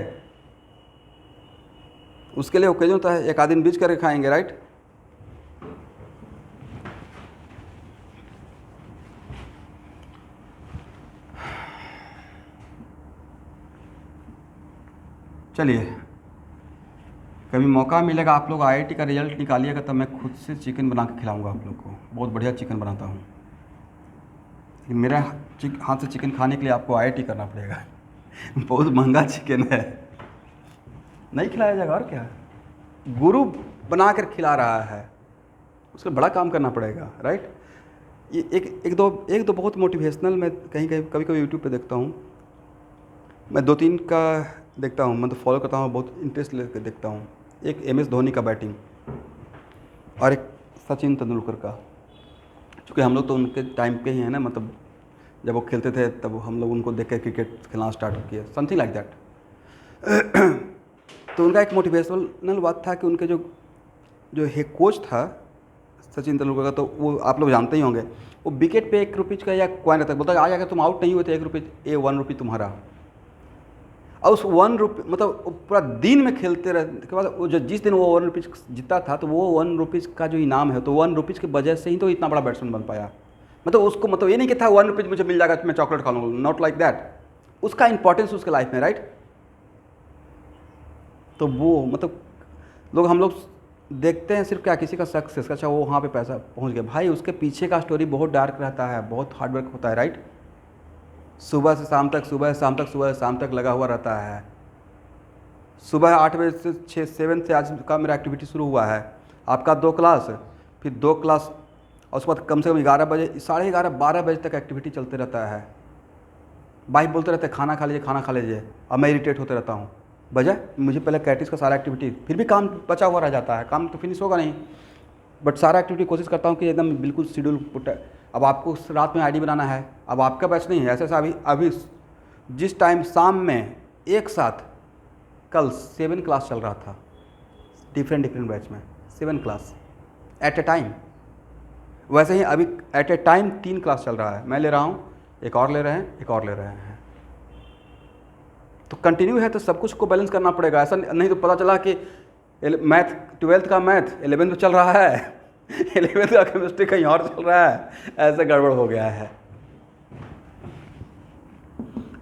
उसके लिए ओकेजन होता है, एक आध दिन बीच करके खाएंगे, राइट। चलिए, कभी मौका मिलेगा आप लोग IIT का रिजल्ट निकालिएगा तब मैं खुद से चिकन बना के खिलाऊंगा आप लोग को। बहुत बढ़िया चिकन बनाता हूँ, लेकिन मेरा हाथ से चिकन खाने के लिए आपको IIT करना पड़ेगा। बहुत महंगा चिकन है, नहीं खिलाया जाएगा। और क्या, गुरु बना कर खिला रहा है, उसका बड़ा काम करना पड़ेगा, राइट। ये एक दो बहुत मोटिवेशनल मैं कभी यूट्यूब पे देखता हूँ। मैं 2-3 का देखता हूँ, मतलब फॉलो करता हूँ, बहुत इंटरेस्ट लेकर देखता हूँ। एक MS धोनी का बैटिंग और एक सचिन तेंदुलकर का, क्योंकि हम लोग तो उनके टाइम के ही हैं ना, मतलब जब वो खेलते थे तब हम लोग उनको देख कर क्रिकेट खेलना स्टार्ट किया, समथिंग लाइक दैट। तो उनका एक मोटिवेशनल बात था कि उनके जो हेड कोच था सचिन तेंदुलकर का, तो वो आप लोग जानते ही होंगे, वो विकेट पे 1 रुपये का या कॉइन रहता है, बोलता आ जाकर तुम आउट नहीं हुए थे 1 रुपये, 1 रुपये तुम्हारा। और उस 1 रुपये मतलब पूरा दिन में खेलते रहने के बाद वो जिस दिन वो 1 रुपीज़ जीता था, तो वो 1 रुपीज़ का जो इनाम है, तो 1 रुपीज़ की वजह से ही तो इतना बड़ा बैट्समैन बन पाया। मतलब उसको मतलब ये नहीं कि था 1 रुपीज़ मुझे मिल जाएगा तो मैं चॉकलेट खा लूँगा, नॉट लाइक दैट। उसका इंपॉर्टेंस उसके लाइफ में, राइट। तो वो मतलब हम लोग देखते हैं सिर्फ क्या किसी का सक्सेस का, अच्छा वो वहाँ पे पैसा पहुँच गया, भाई उसके पीछे का स्टोरी बहुत डार्क रहता है, बहुत हार्डवर्क होता है, राइट। सुबह से शाम तक, सुबह से शाम तक, सुबह से शाम तक लगा हुआ रहता है। सुबह 8 बजे से 7 से आज का मेरा एक्टिविटी शुरू हुआ है, आपका 2 क्लास, फिर 2 क्लास, और उसके बाद कम से कम 11 बजे, 11:30, 12 बजे तक एक्टिविटी चलते रहता है। भाई बोलते रहते हैं खाना खा लीजिए, खाना खा लीजिए, और मैं इरिटेट होते रहता हूँ, वजह मुझे पहले प्रैक्टिस का सारा एक्टिविटी, फिर भी काम बचा हुआ रह जाता है, काम तो फिनिश होगा नहीं, बट सारा एक्टिविटी कोशिश करता हूँ कि एकदम बिल्कुल शेड्यूल पुट। अब आपको रात में आईडी बनाना है, अब आपका बैच नहीं है, ऐसा अभी जिस टाइम शाम में एक साथ कल 7 क्लास चल रहा था, डिफरेंट बैच में 7 क्लास एट ए टाइम। वैसे ही अभी एट ए टाइम 3 क्लास चल रहा है, मैं ले रहा हूँ, एक और ले रहे हैं, एक और ले रहे हैं। तो कंटिन्यू है तो सब कुछ को बैलेंस करना पड़ेगा। ऐसा नहीं तो पता चला कि मैथ 12th का मैथ 11th में चल रहा है 11th का केमिस्ट्री कहीं और चल रहा है, ऐसे गड़बड़ हो गया है।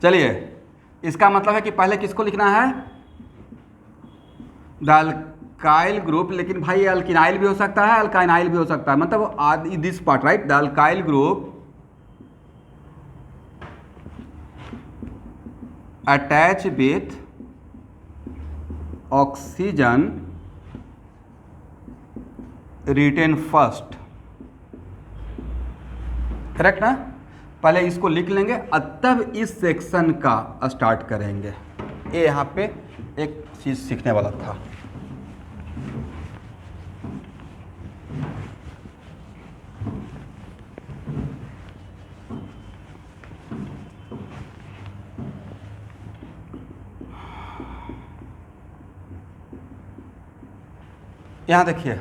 चलिए, इसका मतलब है कि पहले किसको लिखना है, द अल्काइल ग्रुप। लेकिन भाई अल्किनाइल भी हो सकता है, अल्काइनाइल भी हो सकता है, मतलब this part right, the alkyl group attach with oxygen written first, correct ना। पहले इसको लिख लेंगे तब इस सेक्शन का स्टार्ट करेंगे। ये यहाँ पे एक चीज़ सीखने वाला था। यहाँ देखिए,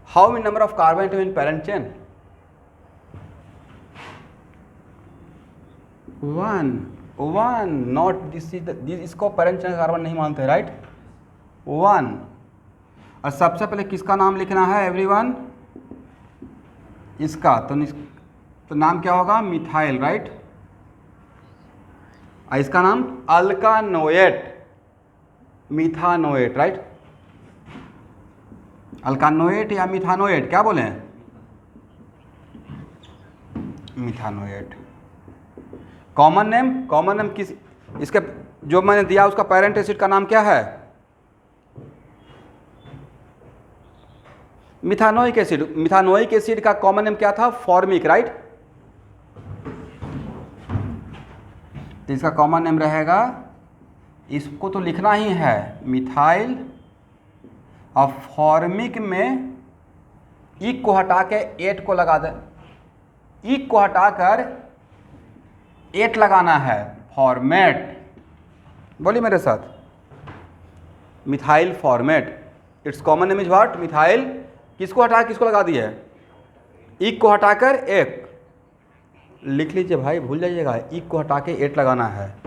how many number of carbon atom in parent chain, 1 not this इसको पैरेंट चेन कार्बन नहीं मानते, राइट, 1। और सबसे पहले किसका नाम लिखना है एवरीवन, इसका, तो नाम क्या होगा, मिथाइल, राइट। इसका नाम अल्कानोएट, मिथानोएट, राइट। अल्कानोएट या मिथानोएट, क्या बोले, मिथानोएट। कॉमन नेम किस, इसके जो मैंने दिया उसका पेरेंट एसिड का नाम क्या है, मिथानोइक एसिड। मिथानोइक एसिड का कॉमन नेम क्या था, फॉर्मिक, राइट। तो इसका कॉमन नेम रहेगा, इसको तो लिखना ही है, मिथाइल। और फॉर्मिक में इक को हटा के 8 को लगा दे, इक को हटाकर 8 लगाना है, फॉर्मेट। बोलिए मेरे साथ, methyl formate. It's common name is what, methyl. किसको हटा किसको लगा दिया है, इक को हटाकर 1 लिख लीजिए भाई, भूल जाइएगा, इक को हटा के 8 लगाना है।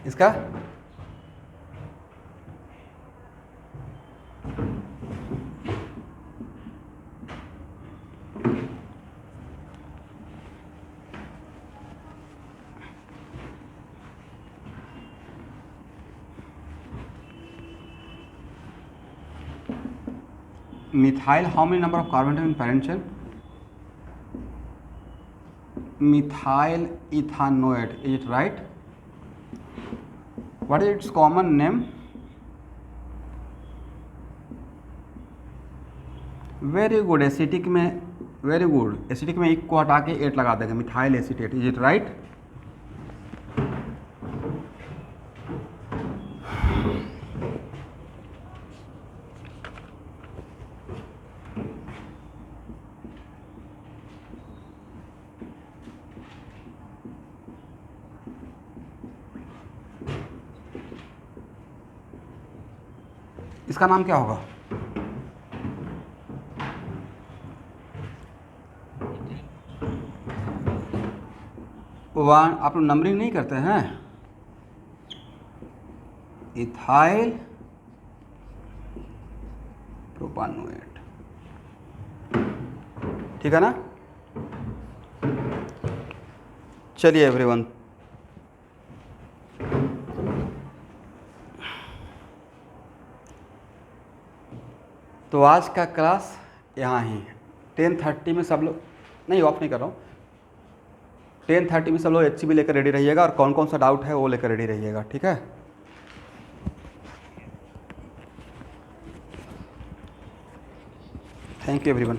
इसका methyl, how many number of carbon atom in parent chain, methyl ethanoate, is it right. What is its common name, very good. Acetic में, वेरी गुड, एसिटिक में इक को हटा के 8 लगा देंगे, methyl acetate, is it right. इसका नाम क्या होगा, वन। आप लोग नंबरिंग नहीं करते हैं, इथाइल प्रोपानोएट, ठीक है ना। चलिए एवरीवन, तो आज का क्लास यहाँ ही 10:30 में सब लोग, नहीं ऑफ नहीं कर रहा हूँ, 10:30 में सब लोग HCB लेकर रेडी रहिएगा, और कौन कौन सा डाउट है वो लेकर रेडी रहिएगा, ठीक है। Thank you everyone.